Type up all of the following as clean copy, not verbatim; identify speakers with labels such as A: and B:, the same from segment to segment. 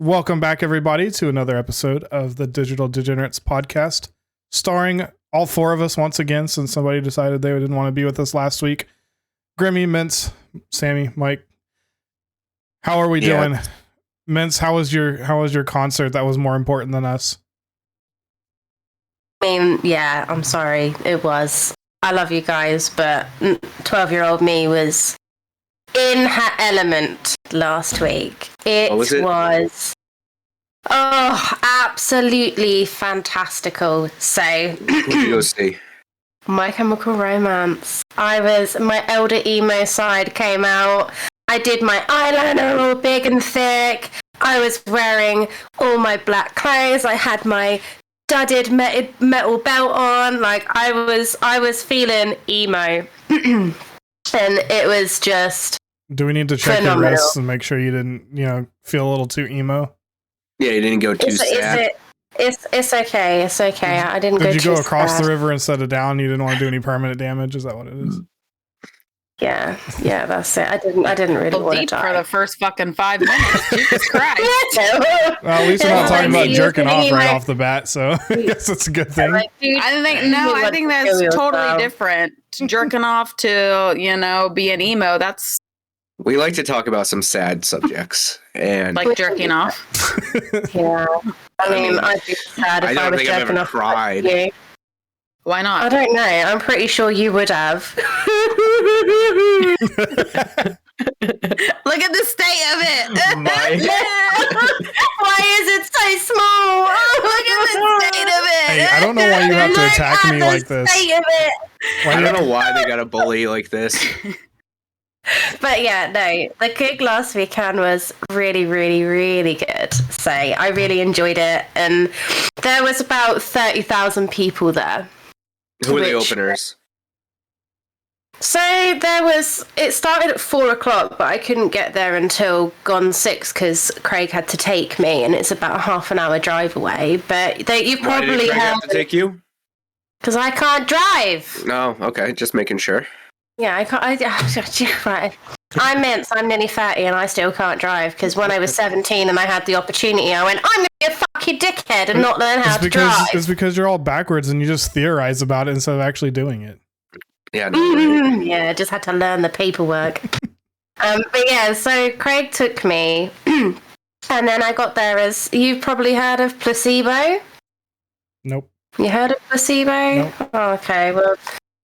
A: Welcome back, everybody, to another episode of the Digital Degenerates podcast, starring all four of us once again, since somebody decided they didn't want to be with us last week. Grimmy, Mints, Sammy, Mike. How are we doing? Mints, how was your concert that was more important than us?
B: I mean, yeah, I'm sorry. It was. I love you guys, but 12-year-old me was in her element last week. It was absolutely fantastical. So,
C: what did you go see?
B: My Chemical Romance. My elder emo side came out. I did my eyeliner all big and thick. I was wearing all my black clothes. I had my studded metal belt on. Like I was feeling emo. And it was just
A: Do we need to check
B: phenomenal.
A: your wrists and make sure you didn't, feel a little too emo?
C: Yeah, you didn't go too sad.
B: It's okay. It's okay. I didn't go too sad.
A: Did you go across the river instead of down? You didn't want to do any permanent damage? Is that what it is?
B: Yeah, that's it. I didn't really want to
D: deep
B: die.
D: for the first fucking 5 minutes. Jesus Christ.
A: Well, at least we're not talking about jerking off right off the bat, so I guess that's a good thing.
D: I think that's totally different. Jerking off to, being emo, that's
C: We like to talk about some sad subjects, and
D: like jerking off.
B: Yeah. I mean, I'd be sad if I was jerking off.
C: Cried.
B: You.
D: Why not?
B: I don't know. I'm pretty sure you would have.
D: Look at the state of it.
B: Why is it so small?
D: Look at the state of it.
A: Hey, I don't know why you have to attack me like this.
C: I don't know why they got a bully like this.
B: But yeah, no, the gig last weekend was really, really, really good. So I really enjoyed it. And there was about 30,000 people there.
C: Who were the openers?
B: So it started at 4:00, but I couldn't get there until gone 6 because Craig had to take me, and it's about a half an hour drive away. But you probably
C: Why did Craig have to take you?
B: Because I can't drive.
C: No, okay, just making sure.
B: Yeah, I can't. Right. I'm Mints. I'm nearly 30, and I still can't drive. Because when I was 17 and I had the opportunity, I went, I'm gonna be a fucking dickhead and not learn how to drive.
A: It's because you're all backwards and you just theorize about it instead of actually doing it.
C: Yeah. No,
B: yeah, just had to learn the paperwork. But yeah, so Craig took me, and then I got there as you've probably heard of Placebo.
A: Nope.
B: You heard of Placebo?
A: Nope.
B: Oh, okay, well,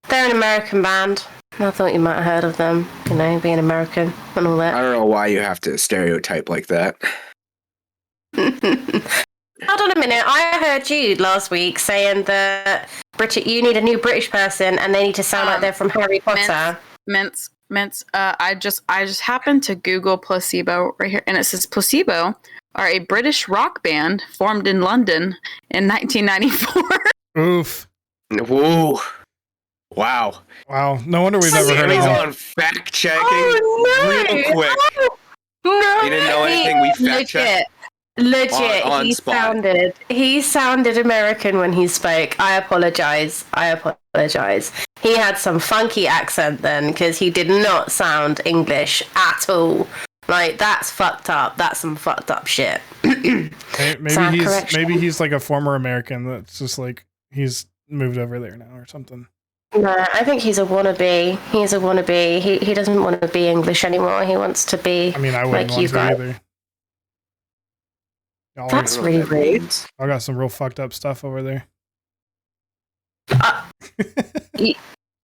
B: they're an American band. I thought you might have heard of them, being American and all that.
C: I don't know why you have to stereotype like that.
B: Hold on a minute. I heard you last week saying that you need a new British person and they need to sound like they're from Harry Potter.
D: Mints. I just happened to Google Placebo right here, and it says Placebo are a British rock band formed in London in 1994.
A: Oof.
C: Whoa. Wow.
A: No wonder we've never heard of
C: Sammy's
A: that.
C: on fact checking
B: no,
C: real quick.
B: No.
C: You didn't know anything we fact checked?
B: Legit,
C: on spot.
B: He sounded American when he spoke. I apologize. He had some funky accent then, because he did not sound English at all. Like, that's fucked up. That's some fucked up shit.
A: Maybe he's like a former American that's just like he's moved over there now or something.
B: No, I think he's a wannabe. He doesn't want to be English anymore. He wants to be
A: I mean, I wouldn't
B: like
A: want
B: you
A: to
B: guys.
A: either.
B: That's really rude.
A: I got some real fucked up stuff over there.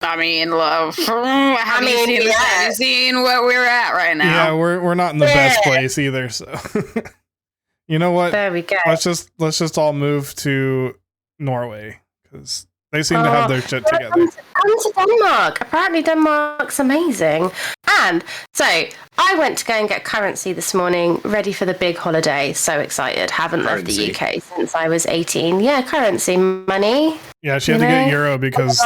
D: I mean, love. Have you seen what we're at right now?
A: Yeah, we're not in the best place either. So, you know what?
B: There we go.
A: Let's just all move to Norway because they seem to have their shit together.
B: Come to Denmark. Apparently Denmark's amazing. And so I went to go and get currency this morning, ready for the big holiday. So excited. Haven't left the UK since I was 18. Yeah, currency money.
A: Yeah, she had to get euro because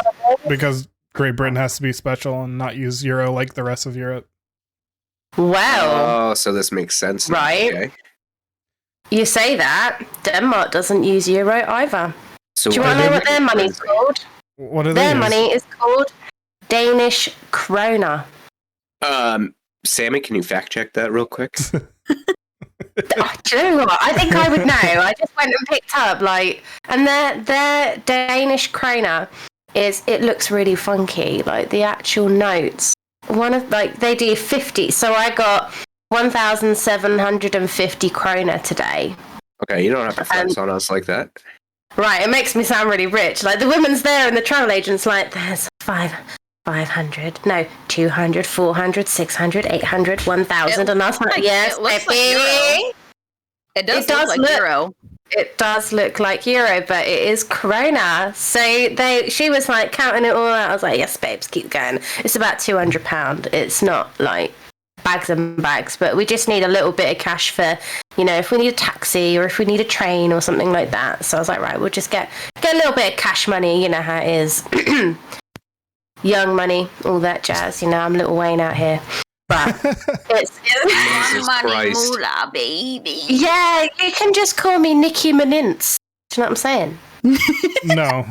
A: Great Britain has to be special and not use euro like the rest of Europe.
B: Well.
C: Oh, so this makes sense now.
B: Right.
C: Okay.
B: You say that. Denmark doesn't use euro either.
C: So
B: do you want to know what their money's called?
A: What are
B: their money is called Danish krona.
C: Sammy, can you fact check that real quick?
B: Do you know what? I think I would know. I just went and picked up and their Danish kroner it looks really funky. Like the actual notes, they do 50. So I got 1,750 kroner today.
C: Okay, you don't have to flex on us like that.
B: Right, it makes me sound really rich. Like the woman's there and the travel agent's like, there's 500, no, 200, 400, 600, 800, 1,000. And I was like, yes,
D: it looks like euro. It does look like euro.
B: It does look like euro, but it is krona. So she was like counting it all out. I was like, yes, babes, keep going. It's about £200. It's not like bags and bags, but we just need a little bit of cash for, if we need a taxi or if we need a train or something like that. So I was like, right, we'll just get a little bit of cash money. You know how it is. Young money, all that jazz. I'm Little Wayne out here. But it's
C: money
D: moolah, baby.
B: Yeah, you can just call me Nikki Manints. Do you know what I'm saying?
A: No,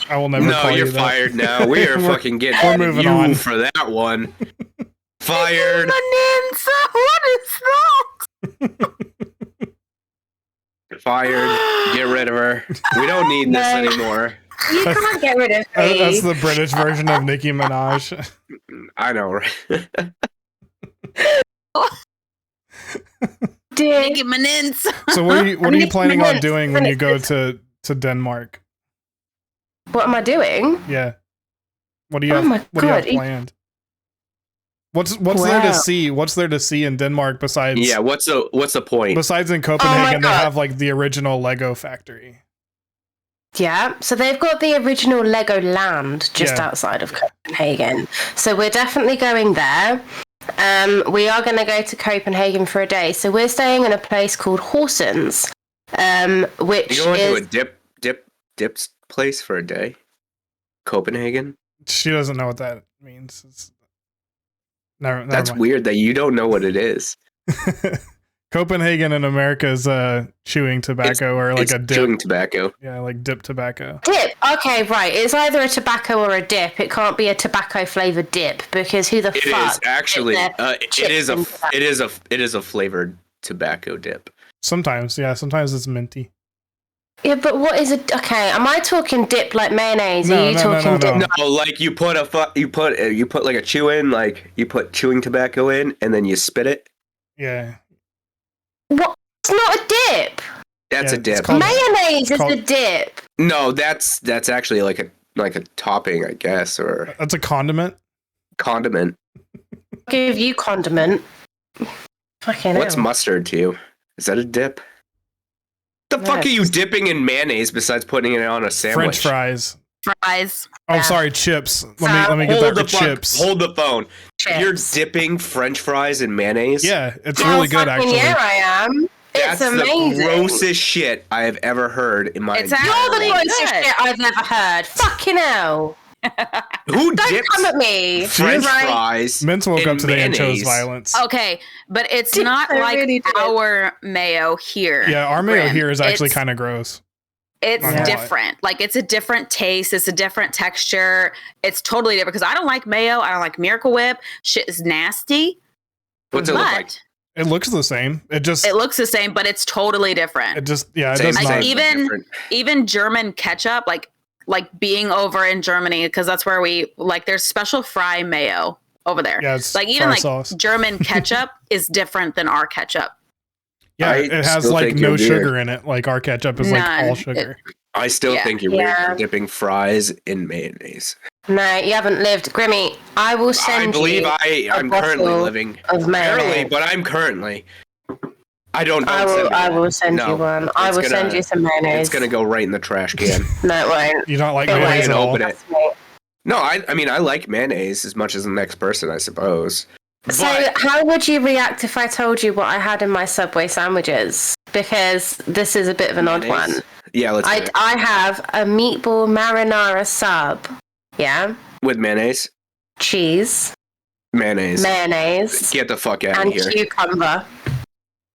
A: I will never call you that.
C: No, you're fired now. We are fucking getting
A: moving
C: you
A: on
C: for that one. Fired.
D: Manints, what is that?
C: Fired. Get rid of her. We don't need this anymore.
B: You can't get rid of me.
A: That's the British version of Nicki Minaj.
C: I know, right?
D: Nikki Manints.
A: So what are you planning on doing when you go to Denmark?
B: What am I doing?
A: Yeah. What do you have planned? What's there to see? What's there to see in Denmark besides?
C: Yeah, what's the point?
A: Besides in Copenhagen, they have like the original Lego factory.
B: Yeah, so they've got the original Lego land just outside of Copenhagen. So we're definitely going there. We are going to go to Copenhagen for a day. So we're staying in a place called Horsens, which
C: you going to a dip place for a day? Copenhagen?
A: She doesn't know what that means.
C: That's weird that you don't know what it is.
A: Copenhagen in America is chewing tobacco or like a dip.
C: Chewing tobacco.
A: Yeah, like dip tobacco.
B: Dip. Okay, right. It's either a tobacco or a dip. It can't be a tobacco flavored dip because who the fuck?
C: It is actually. It is a flavored tobacco dip.
A: Sometimes, yeah. Sometimes it's minty.
B: Yeah, but what is it? Okay, am I talking dip like mayonnaise?
A: No,
B: Are you talking dip?
C: No, like you put like a chew in, like you put chewing tobacco in, and then you spit it.
A: Yeah.
B: What? It's not a dip.
C: That's a dip.
B: Mayonnaise is a dip.
C: No, that's actually like a topping, I guess, or
A: that's a condiment.
C: Condiment.
B: I'll give you condiment. Fucking
C: What's
B: hell.
C: mustard to you? Is that a dip? The fuck are you dipping in mayonnaise besides putting it on a sandwich?
A: French
D: fries.
A: Oh, sorry, chips. Let me get that for chips.
C: Hold the phone.
B: Chips.
C: You're dipping French fries in mayonnaise?
A: Yeah, it's really good, actually.
B: Yeah, I am.
C: That's
B: it's amazing.
C: The grossest shit I have ever heard in my entire life.
B: You're the grossest shit I've ever heard. Fucking hell.
C: Who
B: Don't
C: dips
B: come at me.
C: French fries?
A: Mints woke up today
C: mayonnaise.
A: and chose violence.
D: Okay, but it's not like really our mayo here.
A: Yeah, our mayo here is actually kind of gross.
D: It's different. Like, it's a different taste. It's a different texture. It's totally different because I don't like mayo. I don't like Miracle Whip. Shit is nasty.
C: What's it look like?
A: It looks the same. It
D: looks the same, but it's totally different.
A: It does not.
D: Even German ketchup, like being over in Germany, because that's where we there's special fry mayo over there.
A: Yeah, it's
D: like even like
A: sauce.
D: German ketchup is different than our ketchup.
A: Yeah, it has like no sugar in it. Like our ketchup is like all sugar.
C: I still think you're weird for dipping fries in mayonnaise.
B: No, you haven't lived. Grimmy, I will send you.
C: I'm currently living. Barely, but I'm currently. I
B: will send you one. I will send you some mayonnaise.
C: It's gonna go right in the trash can.
B: No, it won't.
A: You don't like mayonnaise at all?
C: Open it. No, I mean I like mayonnaise as much as the next person, I suppose.
B: So how would you react if I told you what I had in my Subway sandwiches? Because this is a bit of an odd one.
C: Yeah, let's do it.
B: I have a meatball marinara sub. Yeah.
C: With mayonnaise?
B: Cheese.
C: Mayonnaise.
B: Get
C: the fuck out of here.
B: And cucumber.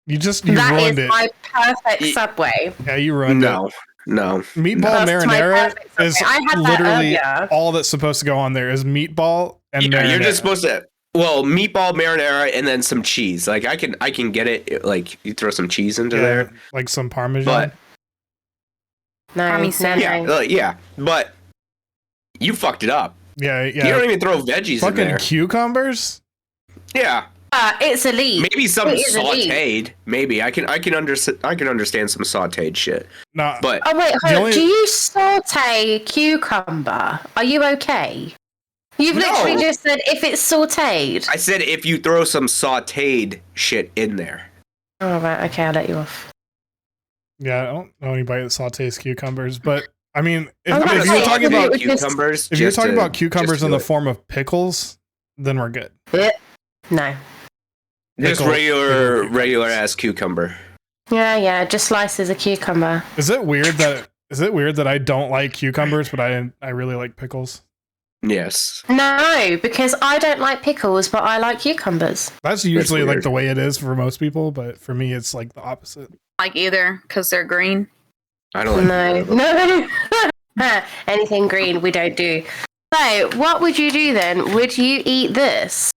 A: You ruined it.
B: That is my perfect Subway.
A: Yeah, you ruined it.
C: No.
A: Meatball marinara is literally all that's supposed to go on there is meatball and marinara.
C: You're just supposed to... Well, meatball marinara and then some cheese. Like I can get it. Like you throw some cheese into there,
A: like some Parmesan.
C: but
B: No.
C: yeah. But you fucked it up.
A: Yeah.
C: You don't even throw veggies in there.
A: Fucking cucumbers.
C: Yeah.
B: It's elite.
C: Maybe some sauteed.
B: Elite.
C: Maybe I can understand some sauteed shit.
A: No,
C: but
B: wait, do you saute cucumber? Are you okay? You've literally just said if it's sauteed.
C: I said if you throw some sauteed shit in there.
B: Oh right, okay, I'll let you off.
A: Yeah, I don't know anybody that sautés cucumbers, but I mean, if
C: you're talking about cucumbers,
A: if you're talking about cucumbers in the form of pickles, then we're good.
B: No.
C: Just regular ass cucumber.
B: Yeah, just slices of cucumber.
A: Is it weird that I don't like cucumbers, but I really like pickles?
C: Yes.
B: No, because I don't like pickles, but I like cucumbers.
A: That's usually like the way it is for most people, but for me, it's like the opposite.
D: Like either because they're green.
C: I don't like
B: No. Anything green we don't do. So, what would you do then? Would you eat this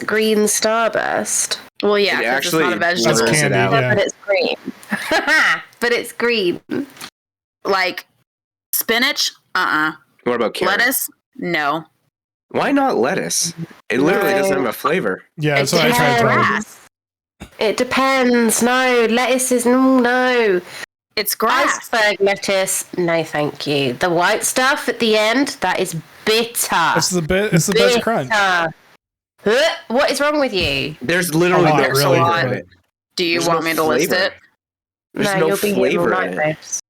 B: green starburst?
D: Well, yeah, because it's not a vegetable.
A: That's candy, yeah.
B: But it's green. But it's green.
D: Like spinach?
C: What about carrot?
D: Lettuce? No.
C: Why not lettuce? It literally doesn't have a flavor.
A: Yeah, that's what I tried to tell you.
B: It depends. No, lettuce is no.
D: It's grass.
B: Iceberg lettuce. No, thank you. The white stuff at the end, that is bitter.
A: It's the best crunch.
B: What is wrong with you?
C: There's literally no
A: really
C: flavor in it.
D: Do you want me to list it?
C: There's no
B: you'll be
C: flavor
B: in it.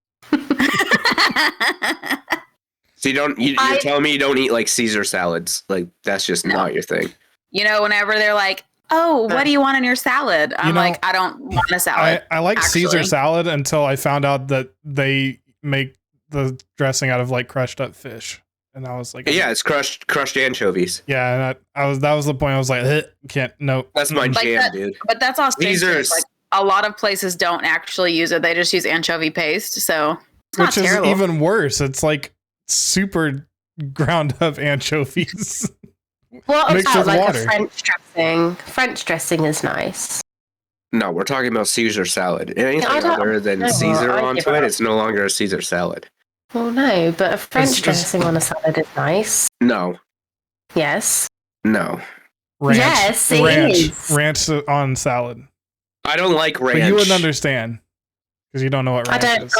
C: So you're telling me you don't eat like Caesar salads? Like that's just not your thing.
D: You know, whenever they're like, "Oh, what do you want in your salad?" I'm like, "I don't want a salad."
A: I like Caesar salad until I found out that they make the dressing out of like crushed up fish, and I was like,
C: "Yeah, it's crushed anchovies."
A: Yeah, and that was the point. I was like, "Can't, no."
C: That's my jam, dude.
D: But that's all.
C: Caesar's
D: like a lot of places don't actually use it; they just use anchovy paste. So it's not
A: which is
D: terrible.
A: even worse. It's like super ground up anchovies.
B: What
A: mixed
B: about
A: with
B: like
A: water.
B: a French dressing? French dressing is nice.
C: No, we're talking about Caesar salad. Anything other than
B: no,
C: Caesar
B: I
C: onto
B: give
C: it,
B: up.
C: it's no longer a Caesar salad.
B: Well, no, but a French dressing on a salad is nice.
C: No.
B: Yes.
C: No.
A: Ranch,
B: Yes, it is.
A: Ranch on salad.
C: I don't like ranch.
A: But you wouldn't understand because you don't know what ranch is.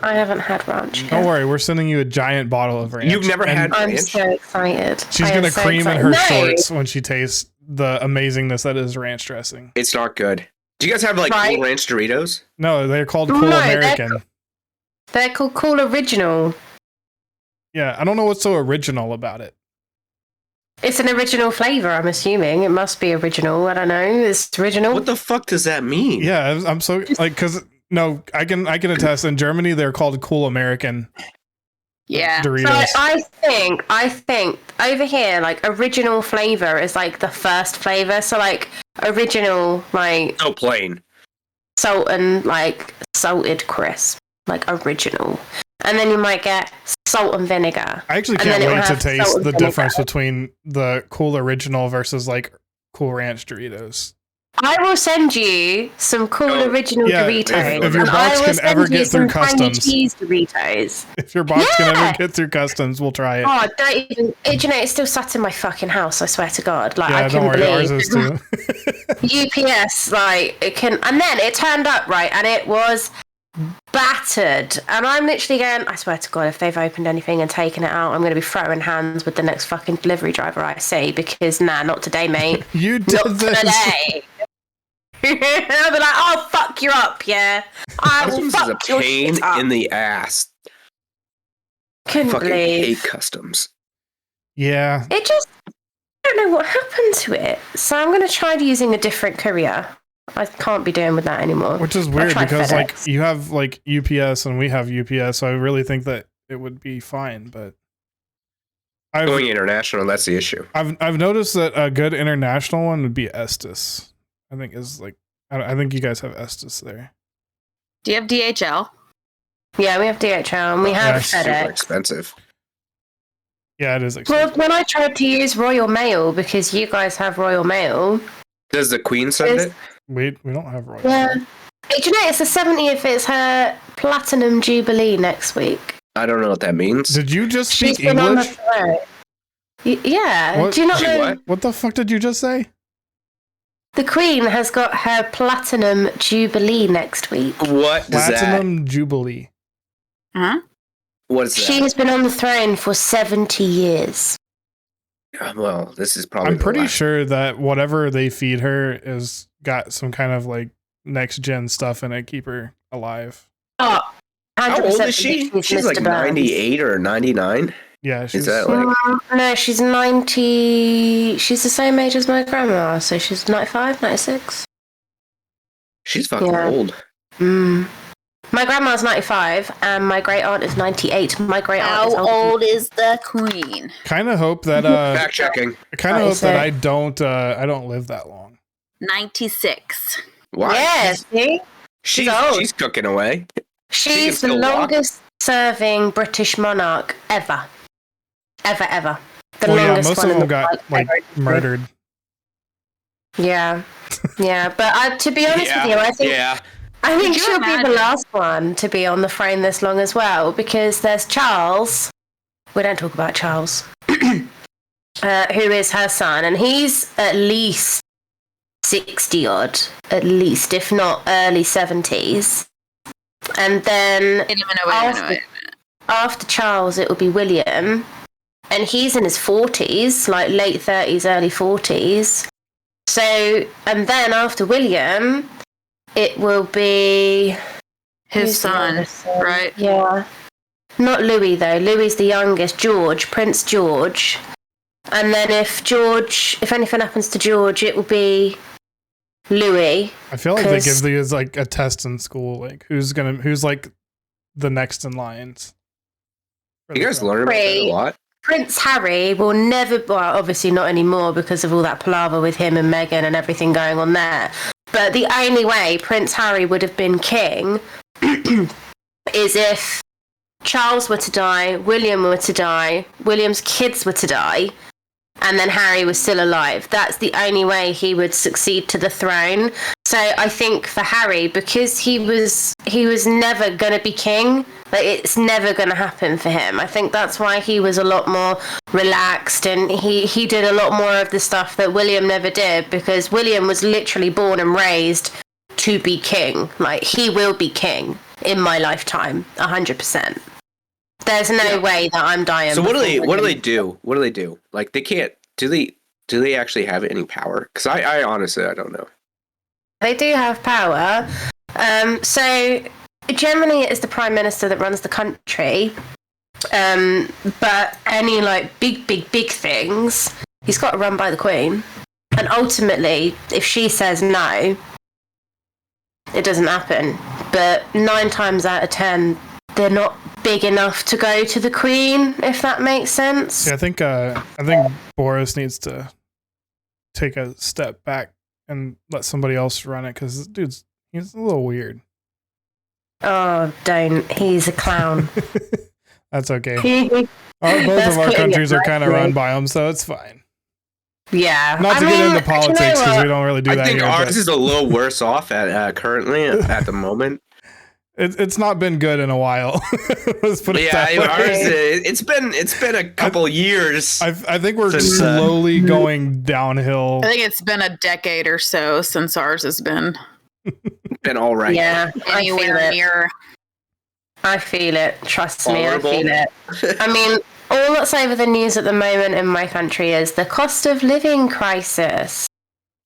B: I haven't had ranch yet.
A: Don't worry, we're sending you a giant bottle of ranch.
C: You've never had
B: I'm
C: ranch?
B: so excited.
A: She's gonna cream in her shorts when she tastes the amazingness that is ranch dressing.
C: It's not good. Do you guys have like Cool Ranch Doritos?
A: No, they're called Cool American.
B: They're called Cool Original.
A: Yeah, I don't know what's so original about it.
B: It's an original flavor, I'm assuming. It must be original. I don't know. It's original.
C: What the fuck does that mean?
A: Yeah, I'm so like because no, I can attest. In Germany, they're called Cool American.
D: Yeah.
A: Doritos.
B: So I think over here, like original flavor is like the first flavor. So like original, like
C: So plain.
B: salt and like salted crisp, like original. And then you might get salt and vinegar.
A: I actually
B: And
A: can't
B: then it will
A: wait to
B: have
A: taste
B: salt and
A: the
B: vinegar.
A: difference between the Cool Original versus like Cool Ranch Doritos.
B: I will send you some Cool Original Doritos.
A: if your
B: and
A: box
B: I will
A: can
B: send
A: ever
B: you
A: get
B: some
A: through
B: Tiny
A: customs.
B: cheese Doritos.
A: If your box can ever get through customs, we'll try it.
B: Oh, don't even. You know, it's still sat in my fucking house. I swear to God. Like,
A: Yeah,
B: I
A: don't
B: couldn't
A: worry, ours
B: believe
A: is too.
B: UPS. Like, it can. And then it turned up right, and it was battered. And I'm literally going. I swear to God, if they've opened anything and taken it out, I'm going to be throwing hands with the next fucking delivery driver I see. Because not today, mate.
A: You did
B: Not
A: this.
B: today. I'll be like, oh, fuck you up, yeah. I will
C: Customs is
B: fuck
C: a
B: your
C: pain
B: shit up.
C: in the ass.
B: Couldn't
C: Fucking
B: believe.
C: hate customs.
A: Yeah.
B: It just, I don't know what happened to it. So I'm going to try using a different courier. I can't be doing with that anymore.
A: Which is
B: I'll
A: weird
B: try
A: because
B: FedEx.
A: like you have like UPS and we have UPS, so I really think that it would be fine. But
C: Going international, that's the issue.
A: I've noticed that a good international one would be Estes. I think is like I think you guys have Estes there.
D: Do you have DHL?
B: Yeah, we have DHL and we have
C: Super
B: FedEx.
C: expensive.
A: Yeah, it is
B: Well,
A: expensive.
B: when I tried to use Royal Mail, because you guys have Royal Mail.
C: Does the Queen send it?
A: We don't have Royal.
B: Yeah. Hey, do you know it's the 70th? It's her Platinum Jubilee next week.
C: I don't know what that means.
A: Did you just speak
B: She's been on the
A: English?
B: throne. Yeah.
A: What?
B: Do you not know?
A: What the fuck did you just say?
B: The Queen has got her Platinum Jubilee next week.
C: What does
A: Platinum Jubilee.
D: Huh?
C: What is that?
B: She has been on the throne for 70 years.
C: Well, this is probably.
A: I'm pretty sure that whatever they feed her is got some kind of like next gen stuff in it, keep her alive.
B: Oh, 100%
C: How old is she? She's like
B: Mr. Burns.
C: 98 or 99.
A: Yeah, she's
C: Is that like?
B: No, she's 90. She's the same age as my grandma, so she's 95, 96.
C: She's fucking
B: Yeah.
C: old.
B: My grandma's 95, and my great aunt is 98. My great aunt is older.
D: old is the Queen?
A: kind of hope that
C: Fact checking.
A: I kind of hope that
B: say?
A: I don't live that long.
D: 96.
C: Why?
B: Yeah, see?
C: She's
B: old.
C: she's cooking away.
B: She's the
C: still walk.
B: longest serving British monarch ever. Ever. The
A: Well, yeah,
B: longest
A: most
B: one
A: of
B: in
A: them
B: the
A: got
B: world
A: like
B: ever.
A: murdered.
B: Yeah. But to be honest with you, I think
D: Could you
B: she'll be
D: imagine?
B: the last one to be on the throne this long as well, because there's Charles. We don't talk about Charles, who is her son, and he's at least 60 odd, at least, if not early 70s. And then
D: Wait a minute.
B: after Charles, it will be William, and he's in his 40s, like late 30s, early 40s. So, and then after William, it will be
D: His
B: who's the
D: son,
B: youngest son?
D: right?
B: Yeah. Not Louis, though. Louis's the youngest. George, Prince George. And then if anything happens to George, it will be Louis.
A: I feel like they
B: 'Cause-
A: give these like a test in school, like who's like the next in lines. for
C: You
A: the
C: guys
A: throne.
C: learn about that a
B: Right.
C: lot.
B: Prince Harry will never, well, obviously not anymore because of all that palaver with him and Meghan and everything going on there. But the only way Prince Harry would have been king is if Charles were to die, William were to die, William's kids were to die, and then Harry was still alive. That's the only way he would succeed to the throne. So I think for Harry, because he was never going to be king, like it's never going to happen for him. I think that's why he was a lot more relaxed, and he did a lot more of the stuff that William never did, because William was literally born and raised to be king. Like, he will be king in my lifetime, 100%. There's no way that I'm dying.
C: So what do they
B: before
C: do? What do they do? Like they can't. Do they actually have any power? Because I honestly I don't know.
B: They do have power. So generally it is the Prime Minister that runs the country. But any like big things, he's got to run by the Queen. And ultimately, if she says no, it doesn't happen. But 9 times out of 10, they're not big enough to go to the Queen, if that makes sense.
A: Yeah, I think Boris needs to take a step back and let somebody else run it, because he's a little weird.
B: Oh, don't. He's a clown.
A: That's okay. Both
B: That's
A: of our
B: putting it
A: countries are kind of
B: nicely.
A: run by him, so it's fine.
B: Yeah.
A: Not to get into politics, because we don't really do
C: I
A: that
C: think
A: here.
C: ours
A: but
C: is a little worse off at currently at the moment.
A: it's not been good in a while. Let's put it
C: Yeah,
A: that way.
C: ours it's been a couple years.
A: I think we're
C: Since,
A: slowly going downhill.
D: I think it's been a decade or so since ours has been
C: Been all right.
B: Yeah, I feel
D: anywhere
B: it.
D: near.
B: I feel it. Trust me, I
C: Vulnerable.
B: feel it. I mean, all that's over the news at the moment in my country is the cost of living crisis.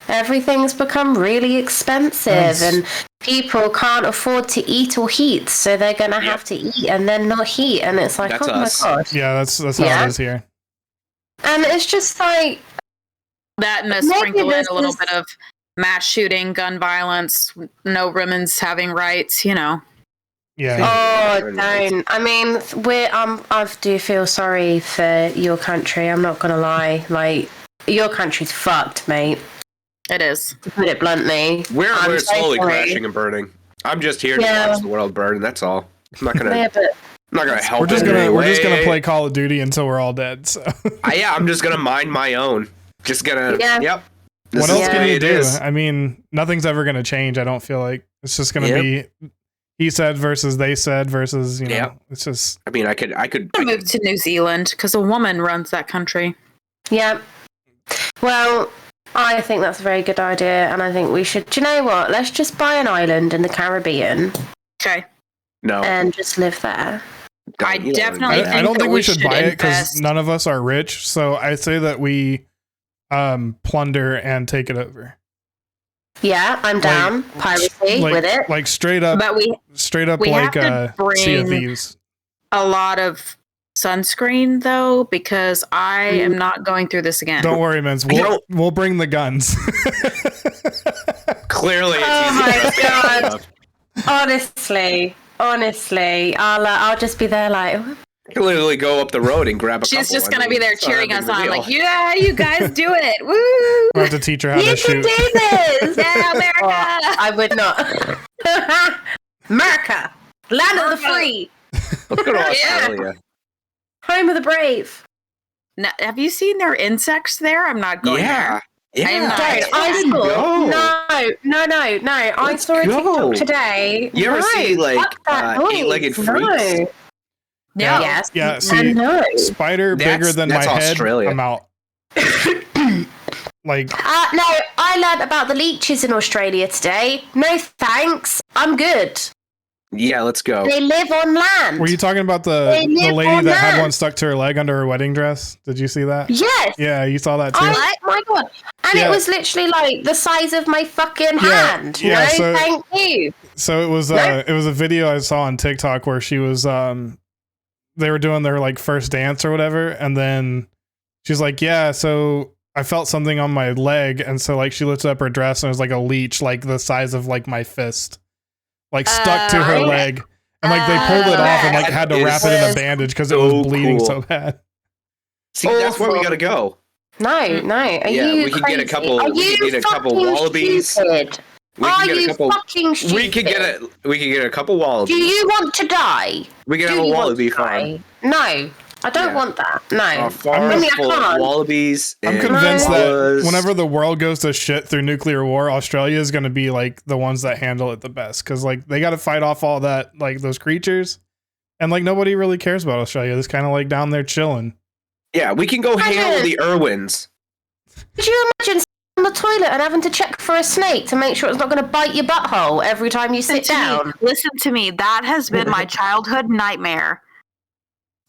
B: Everything's become really expensive, and people can't afford to eat or heat, so they're going to have to eat and then not heat. And it's like,
C: That's
B: oh
C: us.
B: my god.
A: Yeah, that's how
B: Yeah.
A: it is here.
B: And it's just like,
D: That and a
B: Maybe
D: sprinkle in
B: this
D: a little
B: is-
D: bit of mass shooting, gun violence, no women's having rights, you know.
A: Yeah.
B: oh,
C: Very nice.
B: don't. I mean, I do feel sorry for your country. I'm not going to lie. Like, your country's fucked, mate.
D: It is.
B: To put it bluntly.
C: We're
B: I'm
C: we're
B: so
C: slowly
B: sorry.
C: crashing and burning. I'm just here to
B: Yeah.
C: watch the world burn. That's all. I'm not gonna.
B: Yeah, but
C: I'm not gonna help.
A: We're just gonna play Call of Duty until we're all dead. So
C: I'm just gonna mind my own. Just gonna.
B: Yeah.
C: Yep.
A: What else can you do?
C: Is.
A: I mean, nothing's ever gonna change. I don't feel like it's just gonna be he said versus they said versus It's just.
C: I mean, I could
D: move to New Zealand because a woman runs that country.
B: Yeah. Well, I think that's a very good idea, and I think we should. Do you know what? Let's just buy an island in the Caribbean.
D: Okay.
C: No.
B: And just live there.
D: I definitely.
A: I don't think we should buy it because
D: invest.
A: none of us are rich. So I say that we plunder and take it over.
B: Yeah, I'm down. Piracy with it.
A: Like straight up.
D: But we
A: like
D: have to
A: Sea of
D: bring
A: Thieves.
D: a lot of sunscreen though, because I am not going through this again.
A: Don't worry, Mints. We'll bring the guns.
C: Clearly, it's
B: oh my god! Honestly, I'll just be there like.
C: You can literally go up the road and grab a
D: She's
C: couple.
D: just going to be there cheering us on. Like,
C: you.
D: yeah, you guys do it. Woo!
A: We'll have to teach her how to shoot.
B: You can do this!
D: Yeah, America!
B: Oh, I would not. America! Land of the free!
C: Let's go to Australia.
B: Home of the brave.
D: Now, have you seen their insects there? I'm not going there.
C: Yeah.
B: I saw a TikTok today.
C: You ever see like eight-legged freaks?
B: No.
D: Yeah.
B: Yes.
A: Yeah, see, spider bigger than my head.
C: Australia.
A: I'm out. Like,
B: no, I learned about the leeches in Australia today. No thanks. I'm good.
C: Yeah, let's go.
B: They live on land.
A: were you talking about the lady that had one stuck to her leg under her wedding dress? Did you see that?
B: Yes.
A: Yeah, you saw that too.
B: Oh my god! And it was literally like the size of my fucking hand.
A: Yeah, so,
B: thank you.
A: So it was a video I saw on TikTok where she was they were doing their like first dance or whatever, and then she's like, yeah, so I felt something on my leg, and so like she lifted up her dress and it was like a leech like the size of like my fist, like stuck to her leg, and like they pulled it off and like had to wrap it in a bandage because it was bleeding so bad.
C: See, that's where we gotta go.
B: No. Are you
C: we can
B: crazy?
C: get a couple.
B: Are
C: We
B: you
C: can get a couple
B: fucking
C: wallabies.
B: Stupid? Are you fucking stupid?
C: We could get a couple wallabies.
B: Do you want to die?
C: We can have a wallaby farm.
B: No, I don't want that. No.
C: A farm full of wallabies.
A: I'm convinced that whenever the world goes to shit through nuclear war, Australia is going to be like the ones that handle it the best, because like they got to fight off all that, like those creatures, and like nobody really cares about Australia. It's kind of like down there chilling.
C: Yeah, we can go hail the Irwins.
B: Could you imagine on the toilet and having to check for a snake to make sure it's not going to bite your butthole every time you sit down?
D: Listen to me. That has been my childhood nightmare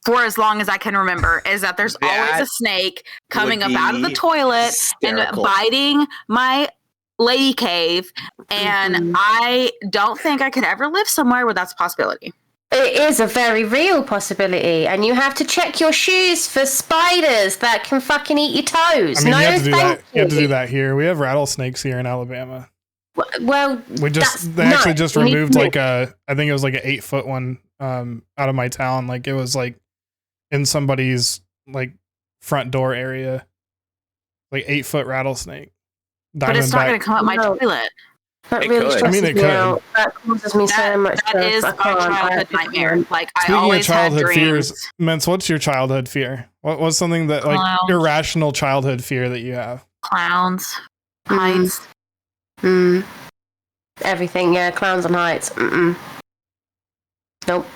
D: for as long as I can remember, is that there's always a snake coming up out of the toilet and biting my lady cave, and I don't think I could ever live somewhere where that's a possibility.
B: It is a very real possibility, and you have to check your shoes for spiders that can fucking eat your toes.
A: I mean, you have to do that. You have to do that here. We have rattlesnakes here in Alabama.
B: Well,
A: they actually just removed like I think it was like an 8-foot one out of my town. Like it was like in somebody's like front door area, like 8-foot rattlesnake.
D: But it's not going to come up my toilet.
B: That really stresses me out. That causes me so much stress.
D: That is my childhood nightmare. Like,
A: speaking
D: I always
A: of childhood
D: had dreams.
A: fears, Mints, what's your childhood fear? What was something that like irrational childhood fear that you have?
D: Clowns, heights.
B: Everything, yeah, clowns and heights. Nope.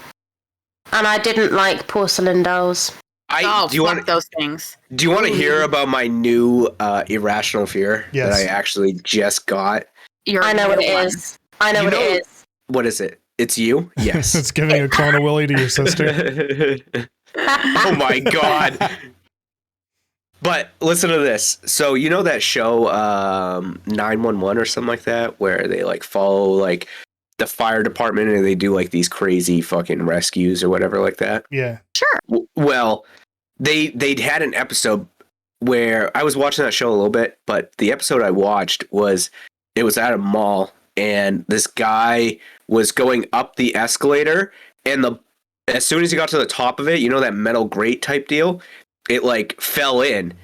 B: And I didn't like porcelain dolls.
C: Do you want
D: those things?
C: Do you want to hear about my new irrational fear that I actually just got?
B: I know what it is. I know what it is.
C: What is it? It's you? Yes.
A: It's giving a clone of Willy to your sister.
C: Oh my god. But listen to this. So you know that show 911 or something like that, where they like follow like the fire department and they do like these crazy fucking rescues or whatever like that?
A: Yeah.
D: Sure.
C: Well, they'd had an episode where I was watching that show a little bit, but the episode I watched was at a mall, and this guy was going up the escalator, and as soon as he got to the top of it, you know that metal grate type deal, it like fell in,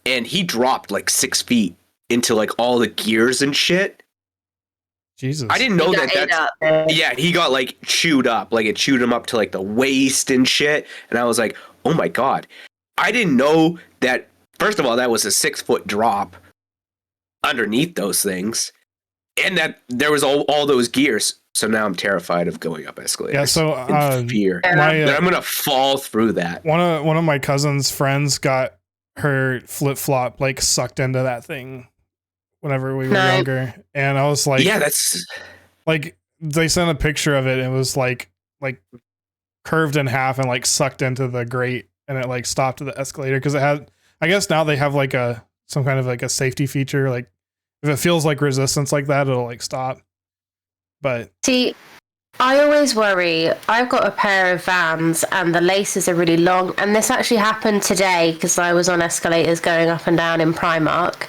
C: and he dropped like 6 feet into like all the gears and shit.
A: Jesus.
C: I didn't know that. Yeah, he got like chewed up. Like it chewed him up to like the waist and shit. And I was like, oh my God. I didn't know that. First of all, that was a 6-foot drop underneath those things. And that there was all those gears. So now I'm terrified of going up escalators. Yeah,
A: so
C: in fear that I'm gonna fall through that.
A: One of my cousin's friends got her flip flop like sucked into that thing whenever we were younger, and I was like,
C: yeah, that's
A: like they sent a picture of it. And it was like curved in half and like sucked into the grate, and it like stopped at the escalator because it had. I guess now they have like some kind of like a safety feature. Like if it feels like resistance like that, it'll like stop. But
B: see, I always worry. I've got a pair of Vans and the laces are really long. And this actually happened today because I was on escalators going up and down in Primark.